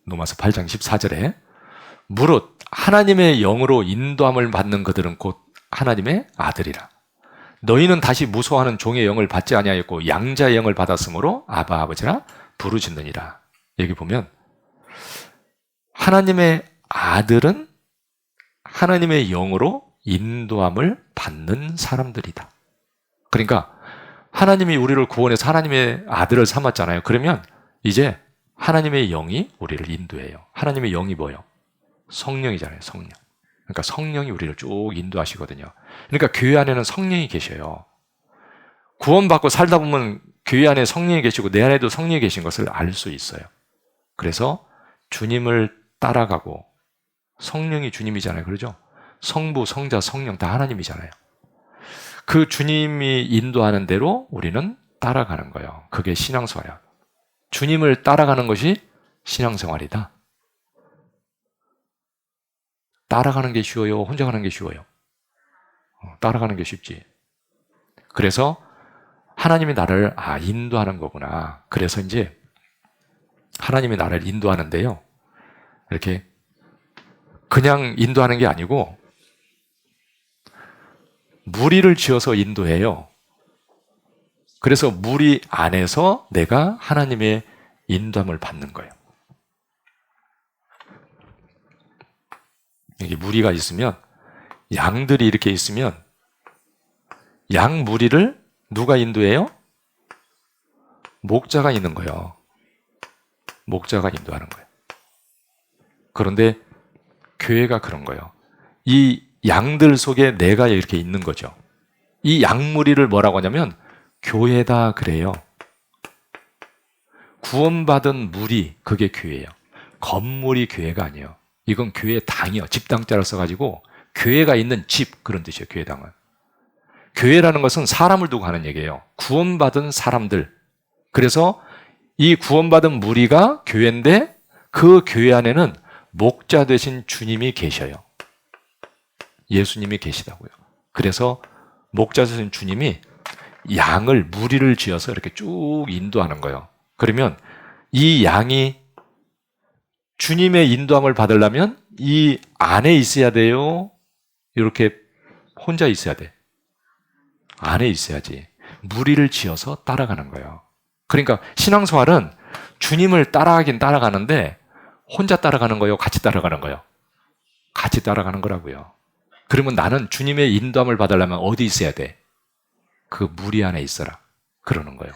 A: 로마서 8장 14절에 무릇 하나님의 영으로 인도함을 받는 그들은 곧 하나님의 아들이라. 너희는 다시 무소하는 종의 영을 받지 아니하였고 양자의 영을 받았으므로 아바 아버지라 부르짖느니라. 여기 보면 하나님의 아들은 하나님의 영으로 인도함을 받는 사람들이다. 그러니까 하나님이 우리를 구원해서 하나님의 아들을 삼았잖아요. 그러면 이제 하나님의 영이 우리를 인도해요. 하나님의 영이 뭐예요? 성령이잖아요. 성령. 그러니까 성령이 우리를 쭉 인도하시거든요. 그러니까 교회 안에는 성령이 계셔요. 구원받고 살다 보면 교회 안에 성령이 계시고 내 안에도 성령이 계신 것을 알 수 있어요. 그래서 주님을 따라가고 성령이 주님이잖아요. 그러죠? 성부, 성자, 성령 다 하나님이잖아요. 그 주님이 인도하는 대로 우리는 따라가는 거예요. 그게 신앙생활이야. 주님을 따라가는 것이 신앙생활이다. 따라가는 게 쉬워요? 혼자 가는 게 쉬워요? 따라가는 게 쉽지. 그래서 하나님이 나를 인도하는 거구나. 그래서 이제 하나님이 나를 인도하는데요. 이렇게 그냥 인도하는 게 아니고 무리를 지어서 인도해요. 그래서 무리 안에서 내가 하나님의 인도함을 받는 거예요. 이게 무리가 있으면 양들이 이렇게 있으면 양 무리를 누가 인도해요? 목자가 있는 거예요. 목자가 인도하는 거예요. 그런데 교회가 그런 거예요. 이 양들 속에 내가 이렇게 있는 거죠. 이 양무리를 뭐라고 하냐면 교회다 그래요. 구원받은 무리, 그게 교회예요. 건물이 교회가 아니에요. 이건 교회 당이요. 집당자를 써가지고 교회가 있는 집, 그런 뜻이에요. 교회당은. 교회라는 것은 사람을 두고 하는 얘기예요. 구원받은 사람들. 그래서 이 구원받은 무리가 교회인데 그 교회 안에는 목자 되신 주님이 계셔요. 예수님이 계시다고요. 그래서 목자 되신 주님이 양을, 무리를 지어서 이렇게 쭉 인도하는 거예요. 그러면 이 양이 주님의 인도함을 받으려면 이 안에 있어야 돼요? 이렇게 혼자 있어야 돼? 안에 있어야지. 무리를 지어서 따라가는 거예요. 그러니까 신앙생활은 주님을 따라가긴 따라가는데 혼자 따라가는 거예요? 같이 따라가는 거예요? 같이 따라가는 거라고요. 그러면 나는 주님의 인도함을 받으려면 어디 있어야 돼? 그 무리 안에 있어라. 그러는 거예요.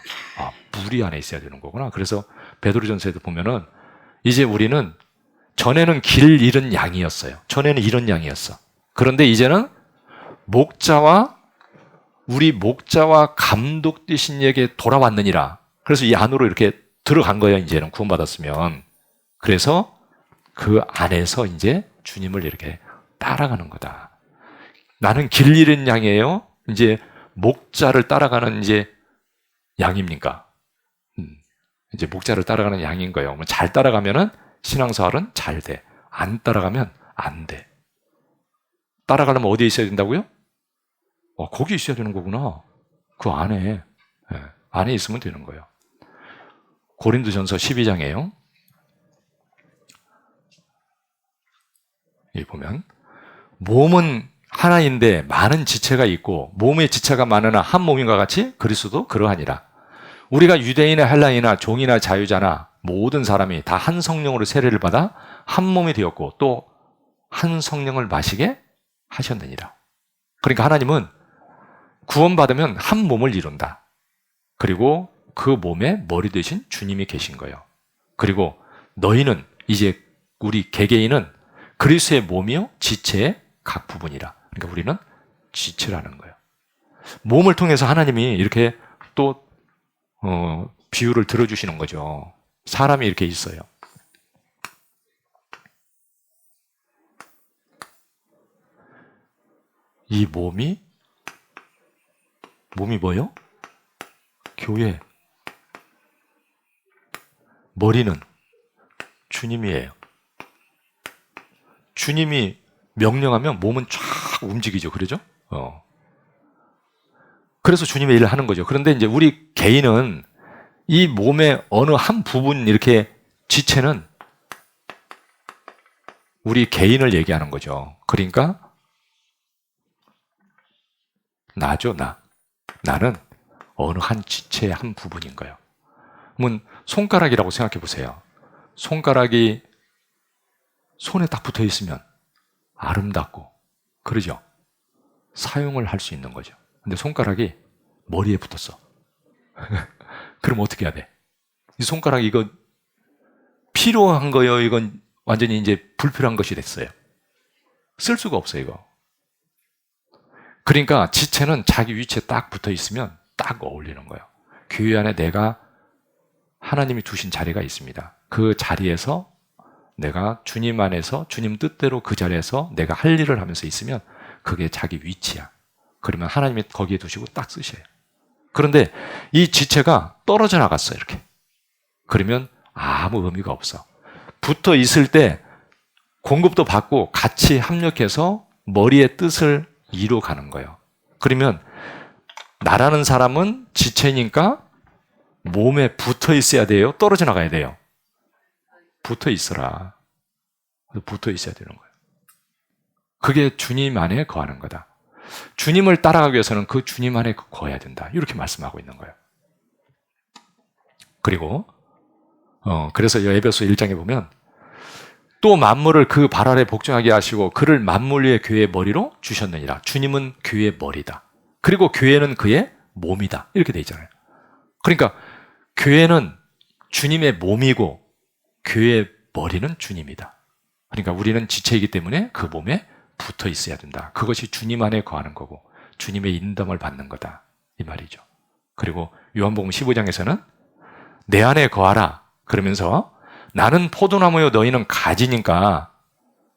A: 무리 안에 있어야 되는 거구나. 그래서 베드로전서에도 보면은 이제 우리는 전에는 길 잃은 양이었어요. 전에는 이런 양이었어. 그런데 이제는 우리 목자와 감독 되신 이에게 돌아왔느니라. 그래서 이 안으로 이렇게 들어간 거예요. 이제는 구원받았으면. 그래서 그 안에서 이제 주님을 이렇게 따라가는 거다. 나는 길 잃은 양이에요? 이제 목자를 따라가는 이제 양입니까? 이제 목자를 따라가는 양인 거예요. 잘 따라가면은 신앙생활은 잘 돼. 안 따라가면 안 돼. 따라가려면 어디에 있어야 된다고요? 거기 있어야 되는 거구나. 그 안에. 안에 있으면 되는 거예요. 고린도전서 12장이에요. 여기 보면 몸은 하나인데 많은 지체가 있고 몸의 지체가 많으나 한 몸인과 같이 그리스도도 그러하니라. 우리가 유대인이나 헬라인이나 종이나 자유자나 모든 사람이 다 한 성령으로 세례를 받아 한 몸이 되었고 또 한 성령을 마시게 하셨느니라. 그러니까 하나님은 구원받으면 한 몸을 이룬다. 그리고 그 몸에 머리 되신 주님이 계신 거예요. 그리고 너희는 이제 우리 개개인은 그리스도의 몸이요 지체의 각 부분이라. 그러니까 우리는 지체라는 거예요. 몸을 통해서 하나님이 이렇게 또 비유를 들어주시는 거죠. 사람이 이렇게 있어요. 이 몸이 뭐요? 교회. 머리는 주님이에요. 주님이 명령하면 몸은 쫙 움직이죠. 그러죠? 그래서 주님의 일을 하는 거죠. 그런데 이제 우리 개인은 이 몸의 어느 한 부분 이렇게 지체는 우리 개인을 얘기하는 거죠. 그러니까 나죠, 나. 나는 어느 한 지체의 한 부분인 거예요. 그러면 손가락이라고 생각해 보세요. 손가락이 손에 딱 붙어 있으면 아름답고 그러죠? 사용을 할 수 있는 거죠. 근데 손가락이 머리에 붙었어. 그럼 어떻게 해야 돼? 이 손가락 이거 필요한 거예요? 이건 완전히 이제 불필요한 것이 됐어요. 쓸 수가 없어요, 이거. 그러니까 지체는 자기 위치에 딱 붙어 있으면 딱 어울리는 거예요. 교회 안에 내가 하나님이 두신 자리가 있습니다. 그 자리에서 내가 주님 안에서 주님 뜻대로 그 자리에서 내가 할 일을 하면서 있으면 그게 자기 위치야. 그러면 하나님이 거기에 두시고 딱 쓰셔요. 그런데 이 지체가 떨어져 나갔어요, 이렇게. 그러면 아무 의미가 없어. 붙어 있을 때 공급도 받고 같이 합력해서 머리의 뜻을 이루어가는 거예요. 그러면 나라는 사람은 지체니까 몸에 붙어 있어야 돼요? 떨어져 나가야 돼요? 붙어 있어라. 붙어 있어야 되는 거예요. 그게 주님 안에 거하는 거다. 주님을 따라가기 위해서는 그 주님 안에 거해야 된다. 이렇게 말씀하고 있는 거예요. 그리고 그래서 에베소 1장에 보면 또 만물을 그 발 아래 복종하게 하시고 그를 만물 위의 교회의 머리로 주셨느니라. 주님은 교회의 머리다. 그리고 교회는 그의 몸이다. 이렇게 돼 있잖아요. 그러니까 교회는 주님의 몸이고 교회의 머리는 주님이다. 그러니까 우리는 지체이기 때문에 그 몸에 붙어 있어야 된다. 그것이 주님 안에 거하는 거고 주님의 인dom을 받는 거다. 이 말이죠. 그리고 요한복음 15장에서는 내 안에 거하라. 그러면서 나는 포도나무요 너희는 가지니까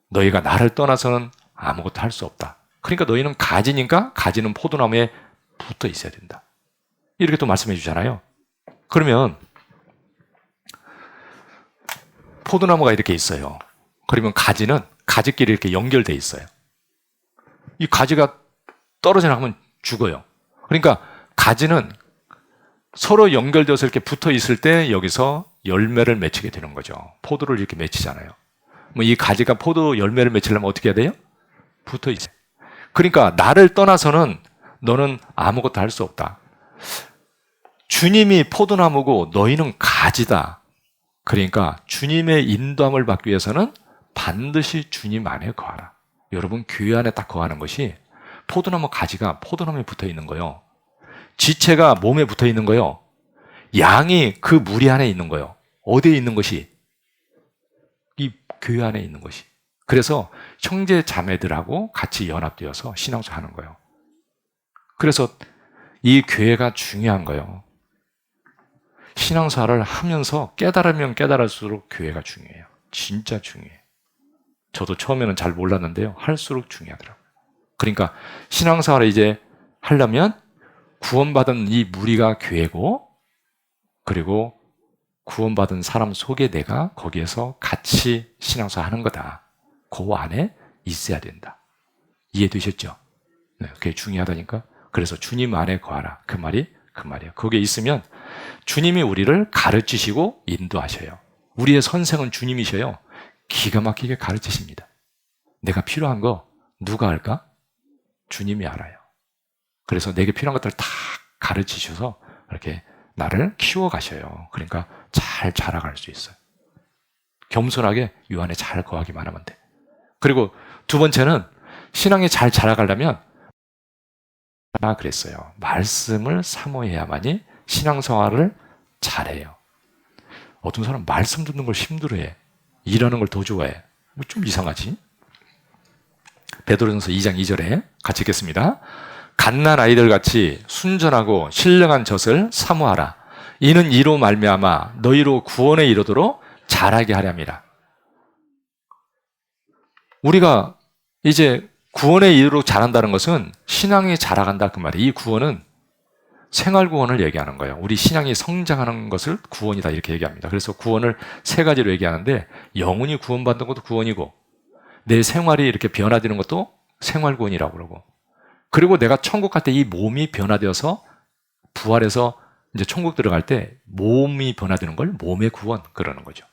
A: 너희가 나를 떠나서는 아무것도 할 수 없다. 그러니까 너희는 가지니까 가지는 포도나무에 붙어 있어야 된다. 이렇게 또 말씀해 주잖아요. 그러면 포도나무가 이렇게 있어요. 그러면 가지는 가지끼리 이렇게 연결돼 있어요. 이 가지가 떨어져 나가면 죽어요. 그러니까 가지는 서로 연결돼서 이렇게 붙어 있을 때 여기서 열매를 맺히게 되는 거죠. 포도를 이렇게 맺히잖아요. 뭐 이 가지가 포도 열매를 맺히려면 어떻게 해야 돼요? 붙어 있어요. 그러니까 나를 떠나서는 너는 아무것도 할 수 없다. 주님이 포도나무고 너희는 가지다. 그러니까 주님의 인도함을 받기 위해서는 반드시 주님 안에 거하라. 여러분 교회 안에 딱 거하는 것이 포도나무 가지가 포도나무에 붙어 있는 거예요. 지체가 몸에 붙어 있는 거예요. 양이 그 무리 안에 있는 거예요. 어디에 있는 것이? 이 교회 안에 있는 것이. 그래서 형제 자매들하고 같이 연합되어서 신앙생활 하는 거예요. 그래서 이 교회가 중요한 거예요. 신앙생활을 하면서 깨달으면 깨달을수록 교회가 중요해요. 진짜 중요해요. 저도 처음에는 잘 몰랐는데요. 할수록 중요하더라고요. 그러니까 신앙생활을 이제 하려면 구원받은 이 무리가 교회고 그리고 구원받은 사람 속에 내가 거기에서 같이 신앙생활 하는 거다. 그 안에 있어야 된다. 이해되셨죠? 네, 그게 중요하다니까. 그래서 주님 안에 거하라. 그 말이 그 말이에요. 거기에 있으면 주님이 우리를 가르치시고 인도하셔요. 우리의 선생은 주님이셔요. 기가 막히게 가르치십니다. 내가 필요한 거 누가 할까? 주님이 알아요. 그래서 내게 필요한 것들을 다 가르치셔서 이렇게 나를 키워가셔요. 그러니까 잘 자라갈 수 있어요. 겸손하게 요 안에 잘 거하기만 하면 돼. 그리고 두 번째는 신앙이 잘 자라가려면 그랬어요. 말씀을 사모해야만이 신앙생활을 잘해요. 어떤 사람은 말씀 듣는 걸 힘들어해. 일하는 걸 더 좋아해. 좀 이상하지? 베드로전서 2장 2절에 같이 읽겠습니다. 갓난 아이들 같이 순전하고 신령한 젖을 사모하라. 이는 이로 말미암아 너희로 구원에 이르도록 자라게 하렵니다. 우리가 이제 구원에 이르도록 자란다는 것은 신앙이 자라간다 그 말이에요. 이 구원은 생활 구원을 얘기하는 거예요. 우리 신앙이 성장하는 것을 구원이다 이렇게 얘기합니다. 그래서 구원을 세 가지로 얘기하는데 영혼이 구원받는 것도 구원이고 내 생활이 이렇게 변화되는 것도 생활 구원이라고 그러고 그리고 내가 천국 갈 때 이 몸이 변화되어서 부활해서 이제 천국 들어갈 때 몸이 변화되는 걸 몸의 구원 그러는 거죠.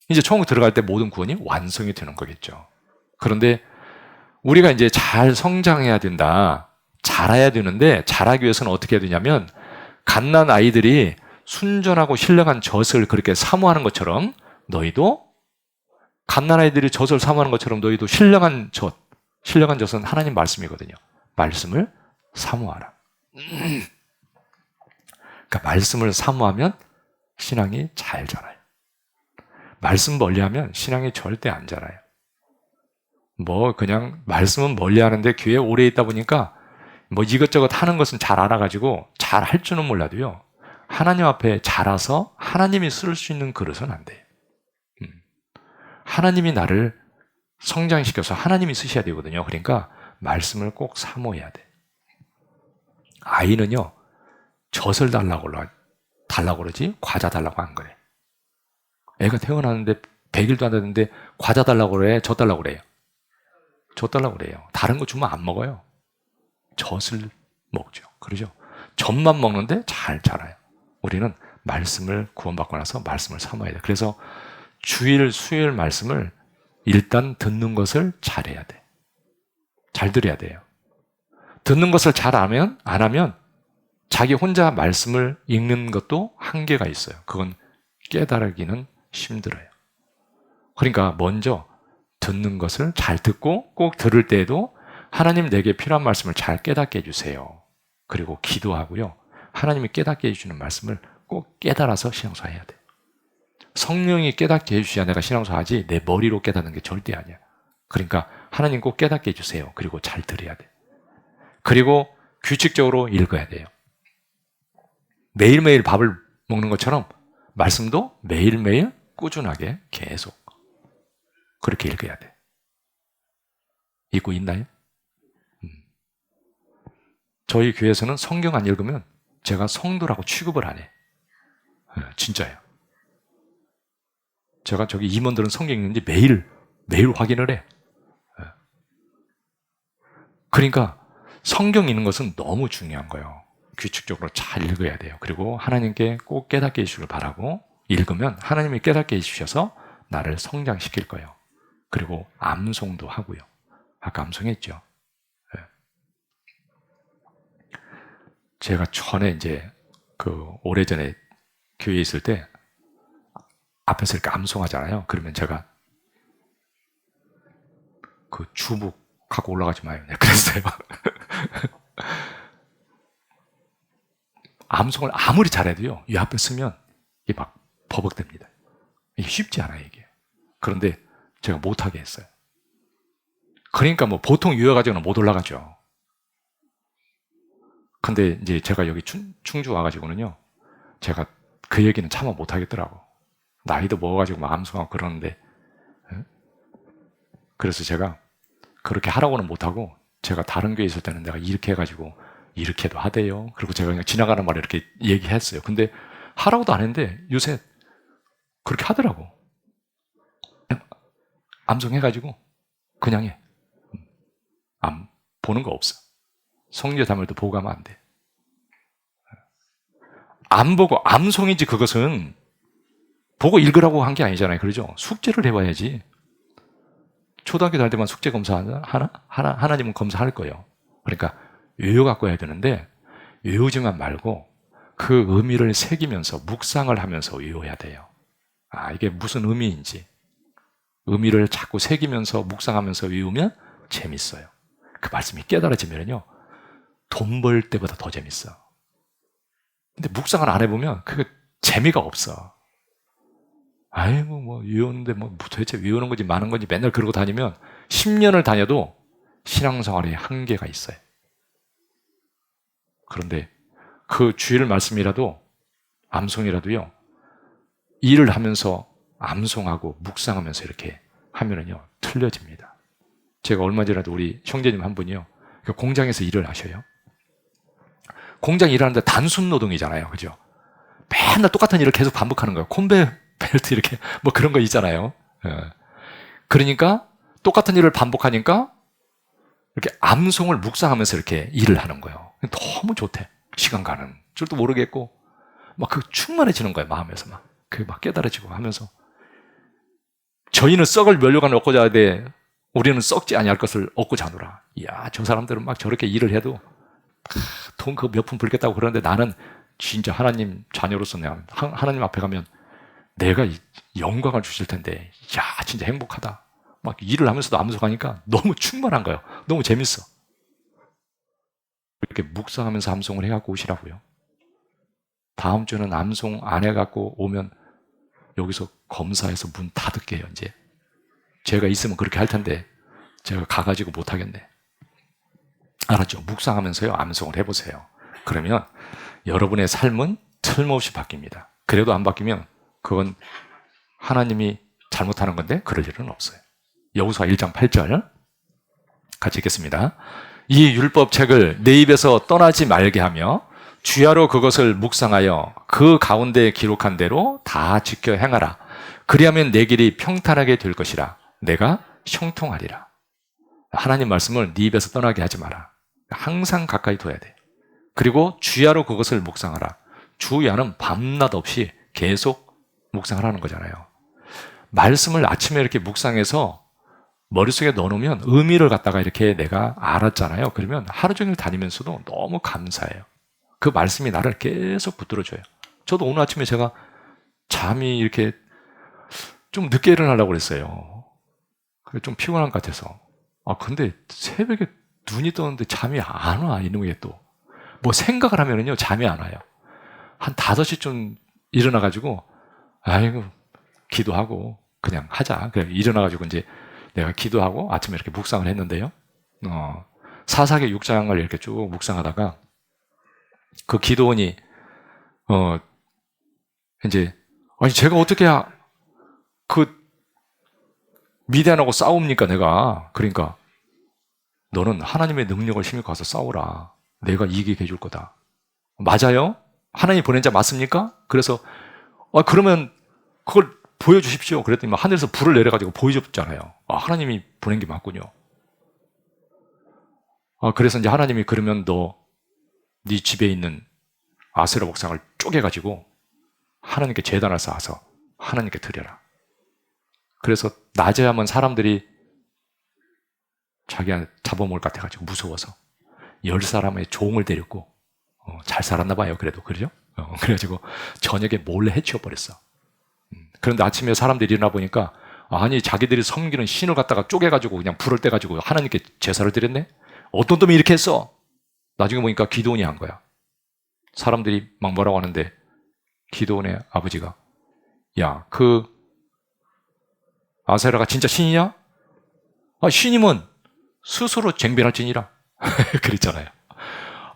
A: 이제 천국 들어갈 때 모든 구원이 완성이 되는 거겠죠. 그런데 우리가 이제 잘 성장해야 된다. 자라야 되는데 자라기 위해서는 어떻게 해야 되냐면 갓난 아이들이 순전하고 신령한 젖을 그렇게 사모하는 것처럼 너희도 갓난 아이들이 젖을 사모하는 것처럼 너희도 신령한 젖은 하나님 말씀이거든요. 말씀을 사모하라. 그러니까 말씀을 사모하면 신앙이 잘 자라요. 말씀 멀리하면 신앙이 절대 안 자라요. 그냥 말씀은 멀리하는데 교회에 오래 있다 보니까 이것저것 하는 것은 잘 알아가지고 잘 할 줄은 몰라도요. 하나님 앞에 자라서 하나님이 쓸 수 있는 그릇은 안 돼요. 하나님이 나를 성장시켜서 하나님이 쓰셔야 되거든요. 그러니까 말씀을 꼭 사모해야 돼. 아이는요. 젖을 달라고 그러지 과자 달라고 안 그래. 애가 태어났는데 100일도 안 됐는데 과자 달라고 그래? 젖 달라고 그래요? 젖 달라고 그래요. 다른 거 주면 안 먹어요. 젖을 먹죠. 그러죠? 젖만 먹는데 잘 자라요. 우리는 말씀을 구원받고 나서 말씀을 사모해야 돼. 그래서 주일, 수요일 말씀을 일단 듣는 것을 잘해야 돼. 잘 들어야 돼요. 듣는 것을 잘 안 하면 자기 혼자 말씀을 읽는 것도 한계가 있어요. 그건 깨달기는 힘들어요. 그러니까 먼저 듣는 것을 잘 듣고 꼭 들을 때에도 하나님 내게 필요한 말씀을 잘 깨닫게 해주세요. 그리고 기도하고요. 하나님이 깨닫게 해주시는 말씀을 꼭 깨달아서 신앙생활 해야 돼요. 성령이 깨닫게 해주셔야 내가 신앙생활 하지 내 머리로 깨닫는 게 절대 아니야. 그러니까 하나님 꼭 깨닫게 해주세요. 그리고 잘 들어야 돼. 그리고 규칙적으로 읽어야 돼요. 매일매일 밥을 먹는 것처럼 말씀도 매일매일 꾸준하게 계속 그렇게 읽어야 돼. 읽고 있나요? 저희 교회에서는 성경 안 읽으면 제가 성도라고 취급을 안 해. 진짜예요. 제가 저기 임원들은 성경 읽는지 매일 확인을 해. 그러니까 성경 읽는 것은 너무 중요한 거예요. 규칙적으로 잘 읽어야 돼요. 그리고 하나님께 꼭 깨닫게 해주시길 바라고 읽으면 하나님이 깨닫게 해주셔서 나를 성장시킬 거예요. 그리고 암송도 하고요. 아까 암송했죠. 제가 전에 이제 오래전에 교회에 있을 때 앞에서 이렇게 암송하잖아요. 그러면 제가 주북하고 올라가지 마요. 네, 그랬어요. 암송을 아무리 잘해도요, 이 앞에 쓰면 이게 막 버벅댑니다. 이게 쉽지 않아요, 이게. 그런데 제가 못하게 했어요. 그러니까 보통 유효가지고는 못 올라가죠. 근데 이제 제가 여기 충주 와가지고는요, 제가 그 얘기는 차마 못하겠더라고. 나이도 먹어가지고 막 암송하고 그러는데, 그래서 제가 그렇게 하라고는 못하고, 제가 다른 교회에 있을 때는 내가 이렇게 해가지고, 이렇게도 하대요. 그리고 제가 그냥 지나가는 말에 이렇게 얘기했어요. 근데 하라고도 안 했는데, 요새 그렇게 하더라고. 암송해가지고, 그냥 해. 보는 거 없어. 성경담을도 보고 가면 안 돼. 안 보고 암송이지 그것은 보고 읽으라고 한 게 아니잖아요. 그러죠? 숙제를 해봐야지. 초등학교 다닐 때만 숙제 검사 하나님은 검사할 거예요. 그러니까 외워 갖고 해야 되는데 외우지만 말고 그 의미를 새기면서 묵상을 하면서 외워야 돼요. 이게 무슨 의미인지 의미를 자꾸 새기면서 묵상하면서 외우면 재밌어요. 그 말씀이 깨달아지면요 돈 벌 때보다 더 재밌어. 근데 묵상을 안 해보면 그 재미가 없어. 아이고 뭐 외우는데 뭐 도대체 외우는 건지 많은 건지 맨날 그러고 다니면 10년을 다녀도 신앙생활에 한계가 있어요. 그런데 그 주일 말씀이라도 암송이라도요 일을 하면서 암송하고 묵상하면서 이렇게 하면은요 틀려집니다. 제가 얼마 전에도 우리 형제님 한 분이요 공장에서 일을 하셔요. 공장 일하는데 단순 노동이잖아요, 그죠? 맨날 똑같은 일을 계속 반복하는 거예요. 콘베어 벨트 이렇게 뭐 그런 거 있잖아요. 그러니까 똑같은 일을 반복하니까 이렇게 암송을 묵상하면서 이렇게 일을 하는 거예요. 너무 좋대. 시간 가는 줄도 모르겠고 막 그 충만해지는 거예요. 마음에서 막 깨달아지고 하면서 저희는 썩을 면류관을 얻고 자야 돼. 우리는 썩지 아니할 것을 얻고 자노라. 이야, 저 사람들은 막 저렇게 일을 해도 돈 그 몇 푼 벌겠다고 그러는데 나는 진짜 하나님 자녀로서 내가 하나님 앞에 가면 내가 영광을 주실 텐데 야 진짜 행복하다. 막 일을 하면서도 암송하니까 너무 충만한 거예요. 너무 재밌어. 이렇게 묵상하면서 암송을 해갖고 오시라고요. 다음 주는 암송 안 해갖고 오면 여기서 검사해서 문 닫을게요. 이제 제가 있으면 그렇게 할 텐데 제가 가가지고 못 하겠네. 알았죠? 묵상하면서요 암송을 해보세요. 그러면 여러분의 삶은 틀림없이 바뀝니다. 그래도 안 바뀌면 그건 하나님이 잘못하는 건데 그럴 일은 없어요. 여호수아 1장 8절 같이 읽겠습니다. 이 율법책을 내 입에서 떠나지 말게 하며 주야로 그것을 묵상하여 그 가운데 기록한 대로 다 지켜 행하라. 그리하면 내 길이 평탄하게 될 것이라. 내가 형통하리라. 하나님 말씀을 네 입에서 떠나게 하지 마라. 항상 가까이 둬야 돼. 그리고 주야로 그것을 묵상하라. 주야는 밤낮 없이 계속 묵상하라는 거잖아요. 말씀을 아침에 이렇게 묵상해서 머릿속에 넣어놓으면 의미를 갖다가 이렇게 내가 알았잖아요. 그러면 하루 종일 다니면서도 너무 감사해요. 그 말씀이 나를 계속 붙들어줘요. 저도 오늘 아침에 제가 잠이 이렇게 좀 늦게 일어나려고 그랬어요. 좀 피곤한 것 같아서. 근데 새벽에 눈이 뜨는데 잠이 안 와, 이놈의 또. 뭐 생각을 하면은요, 잠이 안 와요. 한 5시쯤 일어나가지고, 아이고, 기도하고, 그냥 하자. 그래, 일어나가지고 이제 내가 기도하고 아침에 이렇게 묵상을 했는데요. 사사기 6장을 이렇게 쭉 묵상하다가, 그 기도원이, 이제, 아니, 제가 어떻게, 미디안하고 싸웁니까, 내가. 그러니까, 너는 하나님의 능력을 힘입고 가서 싸우라. 내가 이기게 해줄 거다. 맞아요? 하나님이 보낸 자 맞습니까? 그래서, 그러면 그걸 보여주십시오. 그랬더니 하늘에서 불을 내려가지고 보여줬잖아요. 하나님이 보낸 게 맞군요. 그래서 이제 하나님이 그러면 네 집에 있는 아세라 목상을 쪼개가지고 하나님께 제단을 쌓아서 하나님께 드려라. 그래서 낮에 하면 사람들이 자기한테 잡아먹을 것 같아가지고 무서워서 10사람의 종을 데렸고 잘 살았나 봐요. 그래도 그러죠? 그래가지고 저녁에 몰래 해치워버렸어. 그런데 아침에 사람들이 일어나 보니까 아니 자기들이 섬기는 신을 갖다가 쪼개가지고 그냥 불을 떼가지고 하나님께 제사를 드렸네? 어떤 놈이 이렇게 했어? 나중에 보니까 기드온이 한 거야. 사람들이 막 뭐라고 하는데 기드온의 아버지가 야, 그 아세라가 진짜 신이냐? 신임은 스스로 쟁변할 진이라 그랬잖아요.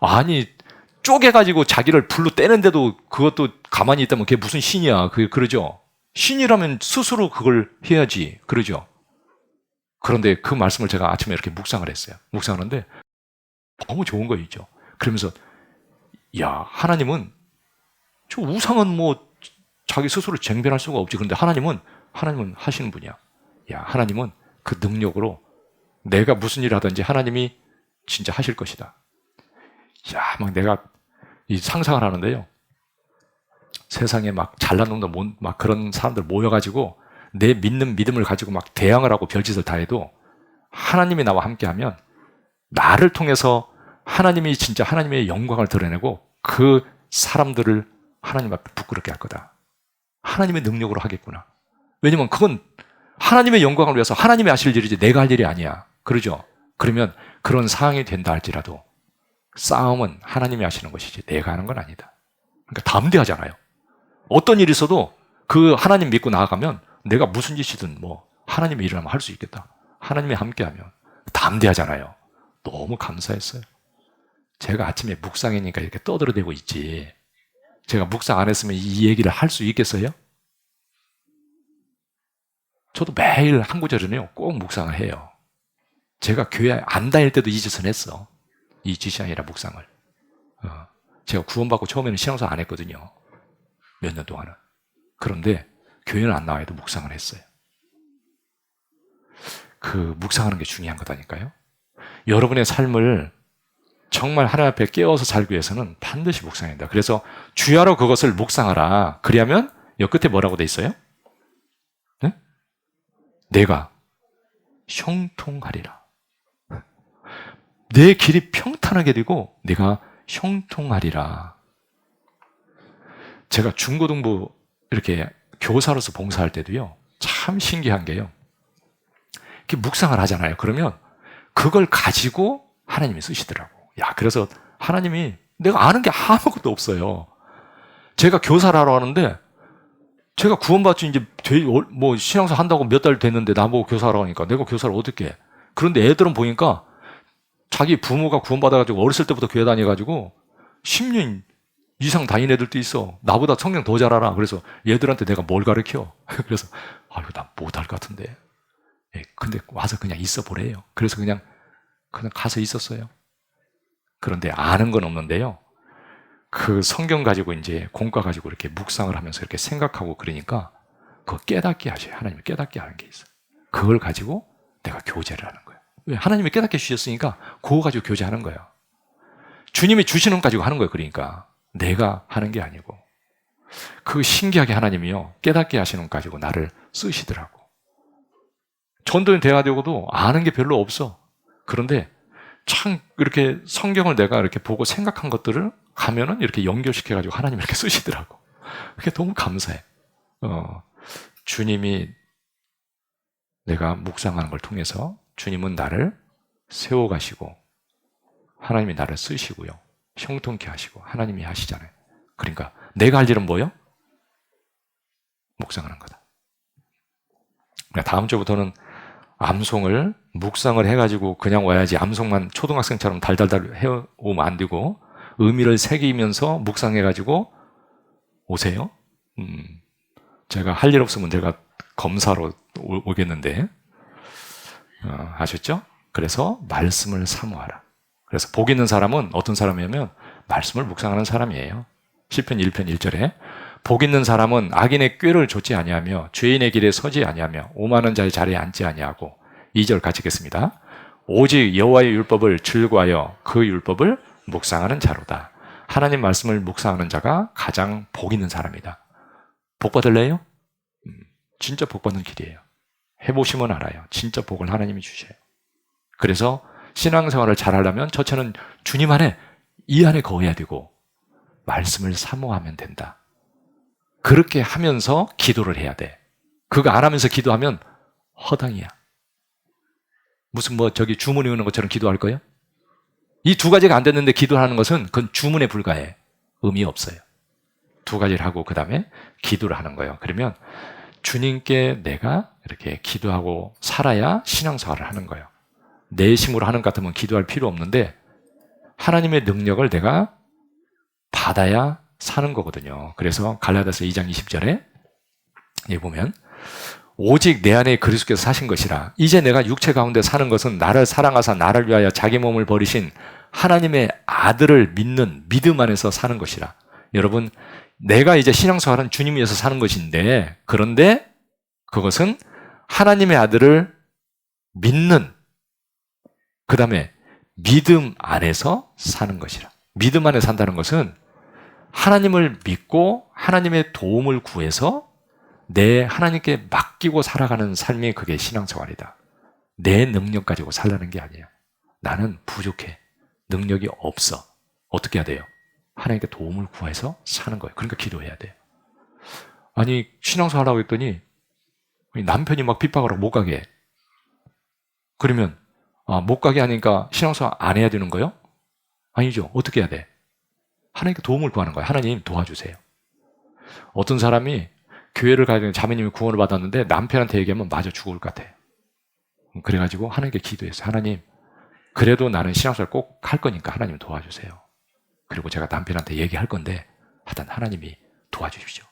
A: 아니 쪼개가지고 자기를 불로 떼는데도 그것도 가만히 있다면 그게 무슨 신이야. 그러죠. 신이라면 스스로 그걸 해야지. 그러죠. 그런데 그 말씀을 제가 아침에 이렇게 묵상을 했어요. 묵상하는데 너무 좋은 거 있죠. 그러면서 야, 하나님은 저 우상은 뭐 자기 스스로 쟁변할 수가 없지. 그런데 하나님은 하시는 분이야. 야, 하나님은 그 능력으로 내가 무슨 일을 하든지 하나님이 진짜 하실 것이다. 야, 막 내가 이 상상을 하는데요. 세상에 막 잘난 놈들, 막 그런 사람들 모여가지고 내 믿는 믿음을 가지고 막 대항을 하고 별짓을 다 해도 하나님이 나와 함께하면 나를 통해서 하나님이 진짜 하나님의 영광을 드러내고 그 사람들을 하나님 앞에 부끄럽게 할 거다. 하나님의 능력으로 하겠구나. 왜냐면 그건 하나님의 영광을 위해서 하나님이 하실 일이지 내가 할 일이 아니야. 그러죠? 그러면 그런 상황이 된다 할지라도 싸움은 하나님이 하시는 것이지 내가 하는 건 아니다. 그러니까 담대하잖아요. 어떤 일이 있어도 그 하나님 믿고 나아가면 내가 무슨 짓이든 뭐 하나님의 일을 하면 할 수 있겠다. 하나님이 함께하면 담대하잖아요. 너무 감사했어요. 제가 아침에 묵상이니까 이렇게 떠들어대고 있지. 제가 묵상 안 했으면 이 얘기를 할 수 있겠어요? 저도 매일 한 구절은요 꼭 묵상을 해요. 제가 교회 안 다닐 때도 이 짓을 했어. 이 짓이 아니라 묵상을. 제가 구원받고 처음에는 신앙생활 안 했거든요. 몇 년 동안은. 그런데 교회는 안 나와도 묵상을 했어요. 그 묵상하는 게 중요한 거다니까요. 여러분의 삶을 정말 하나님 앞에 깨워서 살기 위해서는 반드시 묵상해야 된다. 그래서 주야로 그것을 묵상하라. 그리하면 여 끝에 뭐라고 돼 있어요? 네? 내가 형통하리라. 내 길이 평탄하게 되고 내가 형통하리라. 제가 중고등부 이렇게 교사로서 봉사할 때도요 참 신기한 게요, 이렇게 묵상을 하잖아요. 그러면 그걸 가지고 하나님이 쓰시더라고. 야, 그래서 하나님이 내가 아는 게 아무것도 없어요. 제가 교사를 하러 하는데 제가 구원받지 이제 뭐 신앙생활 한다고 몇 달 됐는데 나보고 교사하러 하니까 내가 교사를 어떻게 해. 그런데 애들은 보니까 자기 부모가 구원받아가지고 어렸을 때부터 교회 다녀가지고 10년 이상 다닌 애들도 있어. 나보다 성경 더 잘 알아. 그래서 얘들한테 내가 뭘 가르쳐? 그래서 아유, 나 못할 것 같은데. 예, 근데 와서 그냥 있어 보래요. 그래서 그냥 가서 있었어요. 그런데 아는 건 없는데요. 그 성경 가지고 이제 공과 가지고 이렇게 묵상을 하면서 이렇게 생각하고 그러니까 그거 깨닫게 하셔요. 하나님이 깨닫게 하는 게 있어요. 그걸 가지고 내가 교제를 하는 거예요. 왜? 하나님이 깨닫게 주셨으니까 그거 가지고 교제하는 거예요. 주님이 주시는 거 가지고 하는 거예요. 그러니까 내가 하는 게 아니고. 그 신기하게 하나님이요 깨닫게 하시는 거 가지고 나를 쓰시더라고. 전도연 대화되고도 아는 게 별로 없어. 그런데 참 이렇게 성경을 내가 이렇게 보고 생각한 것들을 가면은 이렇게 연결시켜가지고 하나님 이렇게 쓰시더라고. 그게 너무 감사해. 주님이 내가 묵상하는 걸 통해서 주님은 나를 세워가시고 하나님이 나를 쓰시고요. 형통케 하시고 하나님이 하시잖아요. 그러니까 내가 할 일은 뭐예요? 묵상하는 거다. 그러니까 다음 주부터는 암송을 묵상을 해가지고 그냥 와야지 암송만 초등학생처럼 달달달 해오면 안 되고 의미를 새기면서 묵상해가지고 오세요. 제가 할 일 없으면 제가 검사로 오겠는데 아셨죠? 그래서 말씀을 사모하라. 그래서 복 있는 사람은 어떤 사람이냐면 말씀을 묵상하는 사람이에요. 시편 1편 1절에 복 있는 사람은 악인의 꾀를 좇지 아니하며 죄인의 길에 서지 아니하며 오만한 자의 자리에 앉지 아니하고 2절 같이 읽겠습니다. 오직 여호와의 율법을 즐거워하여 그 율법을 묵상하는 자로다. 하나님 말씀을 묵상하는 자가 가장 복 있는 사람이다. 복 받을래요? 진짜 복 받는 길이에요. 해보시면 알아요. 진짜 복을 하나님이 주셔요. 그래서 신앙생활을 잘하려면 첫째는 주님 안에 이 안에 거해야 되고 말씀을 사모하면 된다. 그렇게 하면서 기도를 해야 돼. 그거 안 하면서 기도하면 허당이야. 무슨 저기 주문 외우는 것처럼 기도할 거예요? 이 두 가지가 안 됐는데 기도하는 것은 그건 주문에 불과해. 의미 없어요. 두 가지를 하고 그 다음에 기도를 하는 거예요. 그러면 주님께 내가 이렇게 기도하고 살아야 신앙생활을 하는 거예요. 내 힘으로 하는 것 같으면 기도할 필요 없는데 하나님의 능력을 내가 받아야 사는 거거든요. 그래서 갈라디아서 2장 20절에 여기 보면 오직 내 안에 그리스도께서 사신 것이라. 이제 내가 육체 가운데 사는 것은 나를 사랑하사 나를 위하여 자기 몸을 버리신 하나님의 아들을 믿는 믿음 안에서 사는 것이라. 여러분, 내가 이제 신앙생활은 주님 위해서 사는 것인데, 그런데 그것은 하나님의 아들을 믿는, 그 다음에 믿음 안에서 사는 것이라. 믿음 안에 산다는 것은 하나님을 믿고 하나님의 도움을 구해서 내 하나님께 맡기고 살아가는 삶이 그게 신앙생활이다. 내 능력 가지고 살라는 게 아니야. 나는 부족해. 능력이 없어. 어떻게 해야 돼요? 하나님께 도움을 구해서 사는 거예요. 그러니까 기도해야 돼요. 아니, 신앙생활 하라고 했더니 남편이 막 핍박하라고 못 가게 해. 그러면 못 가게 하니까 신앙생활 안 해야 되는 거예요? 아니죠. 어떻게 해야 돼? 하나님께 도움을 구하는 거예요. 하나님 도와주세요. 어떤 사람이 교회를 가야 되는 자매님이 구원을 받았는데 남편한테 얘기하면 맞아 죽을 것 같아. 그래가지고 하나님께 기도했어요. 하나님, 그래도 나는 신앙생활 꼭 할 거니까 하나님 도와주세요. 그리고 제가 남편한테 얘기할 건데 하여튼 하나님이 도와주십시오.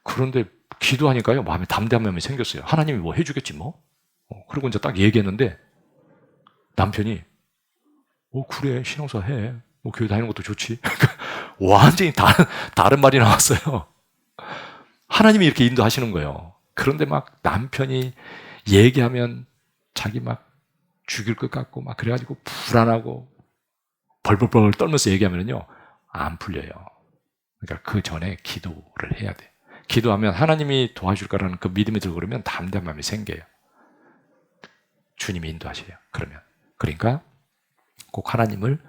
A: 그런데 기도하니까요, 마음에 담대함이 생겼어요. 하나님이 뭐 해주겠지 뭐. 그리고 이제 딱 얘기했는데 남편이 그래, 신앙생활 해. 교회 다니는 것도 좋지. 완전히 다른 말이 나왔어요. 하나님이 이렇게 인도하시는 거예요. 그런데 막 남편이 얘기하면 자기 막 죽일 것 같고 막 그래가지고 불안하고 벌벌벌 떨면서 얘기하면요 안 풀려요. 그러니까 그 전에 기도를 해야 돼. 기도하면 하나님이 도와줄 거라는 그 믿음이 들고 그러면 담대한 마음이 생겨요. 주님이 인도하셔요. 그러니까 꼭 하나님을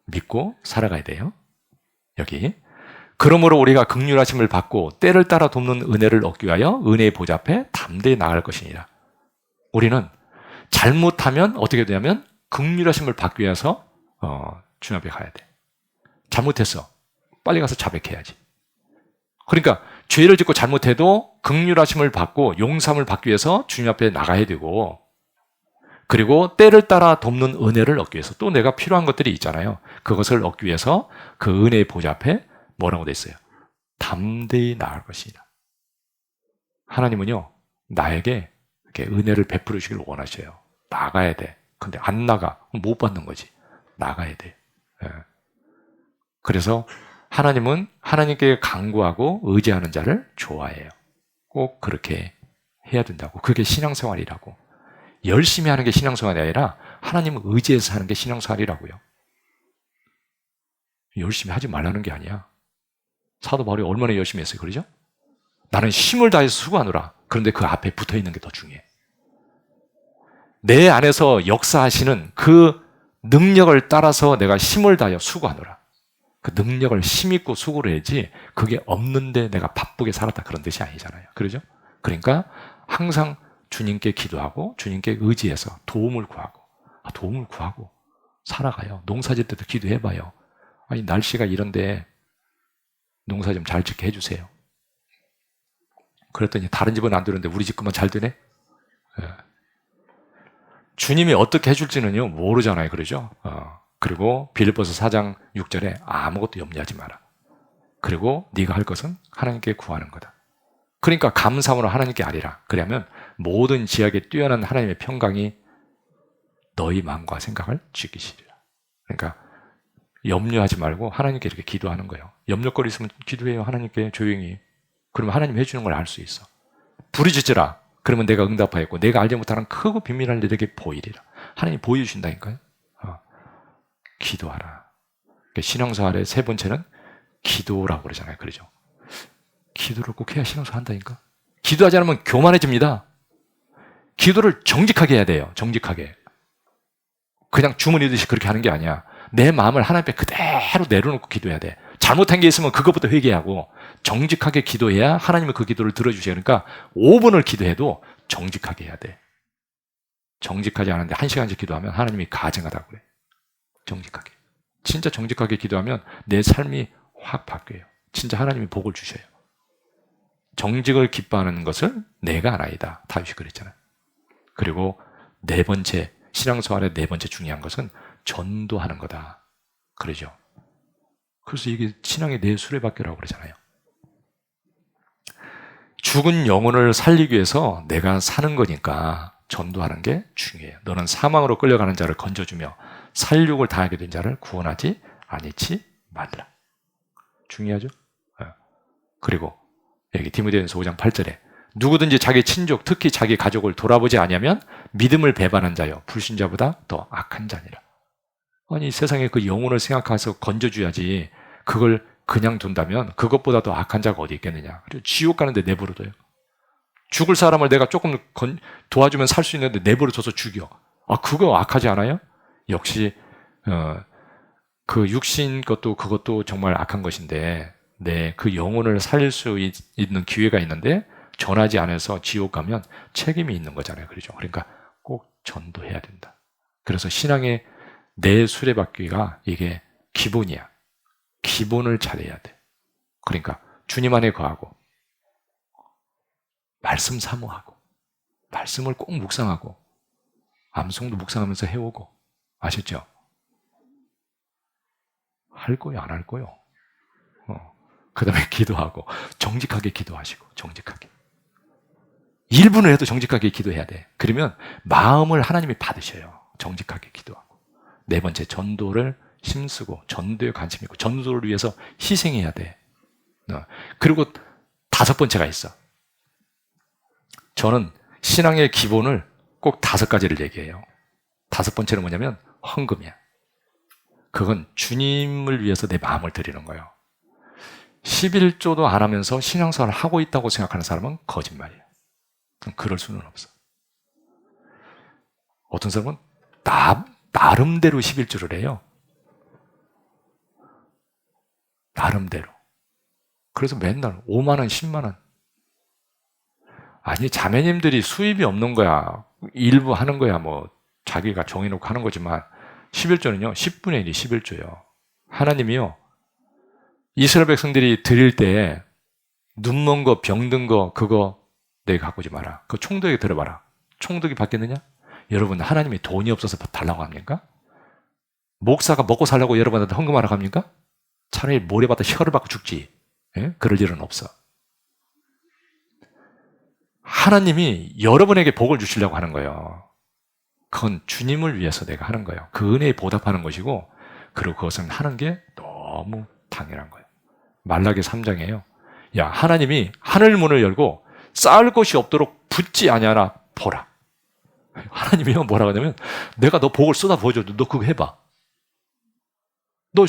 A: 믿고 살아가야 돼요. 여기 그러므로 우리가 긍휼하심을 받고 때를 따라 돕는 은혜를 얻기 위하여 은혜의 보좌 앞에 담대히 나아갈 것이니라. 우리는 잘못하면 어떻게 되냐면 긍휼하심을 받기 위해서 주님 앞에 가야 돼. 잘못했어. 빨리 가서 자백해야지. 그러니까 죄를 짓고 잘못해도 긍휼하심을 받고 용서함을 받기 위해서 주님 앞에 나가야 되고, 그리고 때를 따라 돕는 은혜를 얻기 위해서 또 내가 필요한 것들이 있잖아요. 그것을 얻기 위해서 그 은혜의 보좌 앞에 뭐라고 돼 있어요? 담대히 나아갈 것이니라. 하나님은요 나에게 이렇게 은혜를 베풀으시길 원하셔요. 나가야 돼. 근데 안 나가. 못 받는 거지. 나가야 돼. 그래서 하나님은 하나님께 간구하고 의지하는 자를 좋아해요. 꼭 그렇게 해야 된다고. 그게 신앙생활이라고. 열심히 하는 게 신앙생활이 아니라 하나님을 의지해서 하는 게 신앙생활이라고요. 열심히 하지 말라는 게 아니야. 사도 바울이 얼마나 열심히 했어요. 그러죠? 나는 힘을 다해서 수고하노라. 그런데 그 앞에 붙어있는 게 더 중요해. 내 안에서 역사하시는 그 능력을 따라서 내가 힘을 다하여 수고하노라. 그 능력을 힘있고 수고를 해야지 그게 없는데 내가 바쁘게 살았다 그런 뜻이 아니잖아요. 그러죠? 그러니까 항상 주님께 기도하고 주님께 의지해서 도움을 구하고 살아가요. 농사 짓을 때도 기도해봐요. 아니 날씨가 이런데 농사 좀 잘 짓게 해주세요. 그랬더니 다른 집은 안 되는데 우리 집 것만 잘 되네? 주님이 어떻게 해줄지는요 모르잖아요. 그러죠? 그리고 빌립보서 4장 6절에 아무것도 염려하지 마라. 그리고 네가 할 것은 하나님께 구하는 거다. 그러니까 감사함으로 하나님께 아뢰라. 그러면 모든 지약에 뛰어난 하나님의 평강이 너희 마음과 생각을 지키시리라. 그러니까 염려하지 말고 하나님께 이렇게 기도하는 거예요. 염려거리 있으면 기도해요. 하나님께 조용히. 그러면 하나님 해주는 걸 알 수 있어. 부르짖으라. 그러면 내가 응답하였고 내가 알지 못하는 크고 비밀한 일에게 보이리라. 하나님 보여주신다니까요. 기도하라. 신앙생활의 세 번째는 기도라고 그러잖아요. 그러죠? 기도를 꼭 해야 신앙생활 한다니까. 기도하지 않으면 교만해집니다. 기도를 정직하게 해야 돼요. 정직하게. 그냥 주머니듯이 그렇게 하는 게 아니야. 내 마음을 하나님 앞에 그대로 내려놓고 기도해야 돼. 잘못한 게 있으면 그것부터 회개하고 정직하게 기도해야 하나님이 그 기도를 들어주셔요. 그러니까 5분을 기도해도 정직하게 해야 돼. 정직하지 않은데 1시간씩 기도하면 하나님이 가증하다고 그래. 정직하게. 진짜 정직하게 기도하면 내 삶이 확 바뀌어요. 진짜 하나님이 복을 주셔요. 정직을 기뻐하는 것을 내가 아나이다. 다윗이 그랬잖아요. 그리고 네 번째, 신앙생활의 네 번째 중요한 것은 전도하는 거다. 그러죠. 그래서 이게 신앙의 네 수레바퀴라고 그러잖아요. 죽은 영혼을 살리기 위해서 내가 사는 거니까 전도하는 게 중요해요. 너는 사망으로 끌려가는 자를 건져주며 살육을 당하게 된 자를 구원하지 아니치 말라. 중요하죠? 그리고 여기 디모데전서 5장 8절에 누구든지 자기 친족, 특히 자기 가족을 돌아보지 아니하면 믿음을 배반한 자여 불신자보다 더 악한 자니라. 아니 세상에 그 영혼을 생각해서 건져줘야지 그걸 그냥 둔다면 그것보다 더 악한 자가 어디 있겠느냐. 그리고 지옥 가는데 내버려둬요. 죽을 사람을 내가 조금 도와주면 살 수 있는데 내버려둬서 죽여. 그거 악하지 않아요? 역시 그 육신 것도 그것도 정말 악한 것인데 그 영혼을 살릴 수 있는 기회가 있는데 전하지 않아서 지옥 가면 책임이 있는 거잖아요. 그렇죠? 그러니까 꼭 전도해야 된다. 그래서 신앙의 내 수레바퀴가 이게 기본이야. 기본을 잘해야 돼. 그러니까 주님 안에 거하고 말씀 사모하고 말씀을 꼭 묵상하고 암송도 묵상하면서 해오고 아셨죠? 할 거요, 안 할 거요? 그 다음에 기도하고 정직하게 기도하시고 정직하게 1분을 해도 정직하게 기도해야 돼. 그러면 마음을 하나님이 받으셔요. 정직하게 기도하고 4번째 전도를 힘쓰고 전도에 관심 있고 전도를 위해서 희생해야 돼. 그리고 5번째가 있어. 저는 신앙의 기본을 꼭 5가지를 얘기해요. 5번째는 뭐냐면 헌금이야. 그건 주님을 위해서 내 마음을 드리는 거예요. 11조도 안 하면서 신앙생활을 하고 있다고 생각하는 사람은 거짓말이에요. 그럴 수는 없어. 어떤 사람은 나름대로 11조를 해요. 나름대로. 그래서 맨날 5만 원, 10만 원. 아니, 자매님들이 수입이 없는 거야. 일부 하는 거야. 뭐 자기가 정해놓고 하는 거지만 11조는요. 10분의 1이 11조예요. 하나님이요. 이스라엘 백성들이 드릴 때 눈먼 거, 병든 거 그거 내가 갖고 오지 마라. 그거 총독에게 들어봐라. 총독이 받겠느냐? 여러분, 하나님이 돈이 없어서 달라고 합니까? 목사가 먹고 살려고 여러분한테 헌금하라고 합니까? 차라리 모래받아 혀를 받고 죽지. 예? 그럴 일은 없어. 하나님이 여러분에게 복을 주시려고 하는 거예요. 그건 주님을 위해서 내가 하는 거예요. 그 은혜에 보답하는 것이고, 그리고 그것은 하는 게 너무 당연한 거예요. 말라기 3장에요. 야, 하나님이 하늘 문을 열고 쌓을 것이 없도록 붓지 아니하나 보라. 하나님이 뭐라고 하냐면, 내가 너 복을 쏟아 부어줘도 너 그거 해봐. 너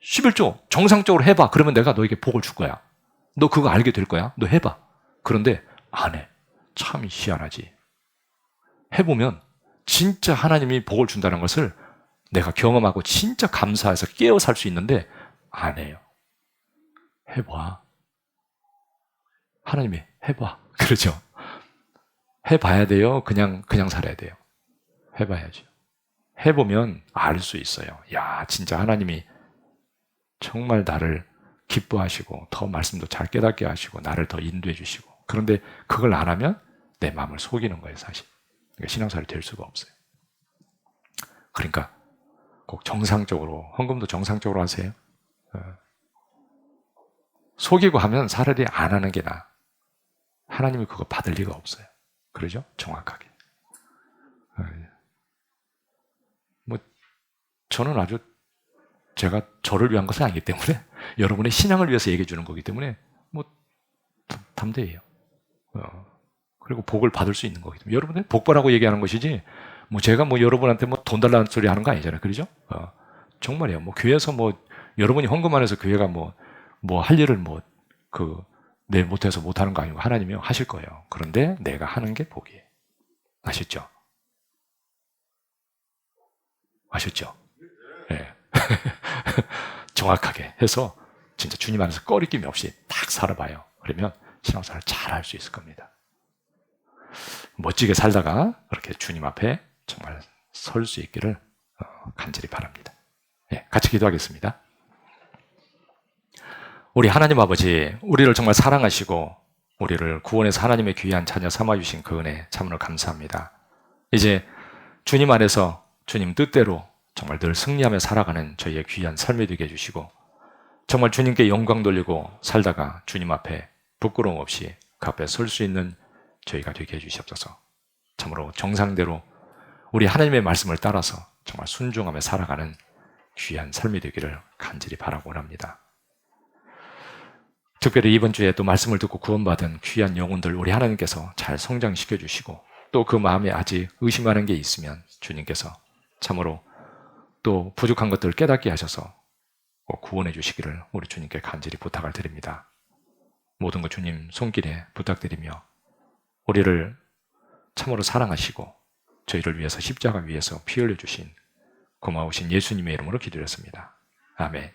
A: 11조 정상적으로 해봐. 그러면 내가 너에게 복을 줄 거야. 너 그거 알게 될 거야. 너 해봐. 그런데 안 해. 참 희한하지. 해보면 진짜 하나님이 복을 준다는 것을 내가 경험하고 진짜 감사해서 깨어 살 수 있는데 안 해요. 해봐. 하나님이 해봐. 그러죠. 해봐야 돼요. 그냥 살아야 돼요. 해봐야죠. 해보면 알 수 있어요. 야, 진짜 하나님이 정말 나를 기뻐하시고 더 말씀도 잘 깨닫게 하시고 나를 더 인도해 주시고. 그런데 그걸 안 하면 내 마음을 속이는 거예요, 사실. 그러니까 신앙생활이 될 수가 없어요. 그러니까 꼭 정상적으로, 헌금도 정상적으로 하세요. 속이고 하면 차라리 안 하는 게 나아. 하나님이 그거 받을 리가 없어요. 그러죠? 정확하게. 뭐 저는 아주 제가 저를 위한 것은 아니기 때문에 여러분의 신앙을 위해서 얘기해 주는 거기 때문에 뭐 담대해요. 그리고 복을 받을 수 있는 거기 때문에 여러분들 복받라고 얘기하는 것이지 뭐 제가 뭐 여러분한테 뭐 돈 달라는 소리 하는 거 아니잖아요. 그러죠? 정말이에요. 뭐 교회에서 뭐 여러분이 헌금 안 해서 교회가 뭐 할 일을 내 못해서 못하는 거 아니고 하나님이 하실 거예요. 그런데 내가 하는 게 복이에요. 아셨죠? 아셨죠? 네. 정확하게 해서 진짜 주님 안에서 꺼리낌 없이 딱 살아봐요. 그러면 신앙생활을 잘 할 수 있을 겁니다. 멋지게 살다가 그렇게 주님 앞에 정말 설 수 있기를 간절히 바랍니다. 네, 같이 기도하겠습니다. 우리 하나님 아버지, 우리를 정말 사랑하시고 우리를 구원해서 하나님의 귀한 자녀 삼아주신 그 은혜 참으로 감사합니다. 이제 주님 안에서 주님 뜻대로 정말 늘 승리하며 살아가는 저희의 귀한 삶이 되게 해주시고 정말 주님께 영광 돌리고 살다가 주님 앞에 부끄러움 없이 그 앞에 설 수 있는 저희가 되게 해주시옵소서. 참으로 정상대로 우리 하나님의 말씀을 따라서 정말 순종하며 살아가는 귀한 삶이 되기를 간절히 바라고 원합니다. 특별히 이번 주에 또 말씀을 듣고 구원받은 귀한 영혼들 우리 하나님께서 잘 성장시켜 주시고 또 그 마음에 아직 의심하는 게 있으면 주님께서 참으로 또 부족한 것들을 깨닫게 하셔서 꼭 구원해 주시기를 우리 주님께 간절히 부탁을 드립니다. 모든 것 주님 손길에 부탁드리며 우리를 참으로 사랑하시고 저희를 위해서 십자가 위에서 피 흘려 주신 고마우신 예수님의 이름으로 기도했습니다. 아멘.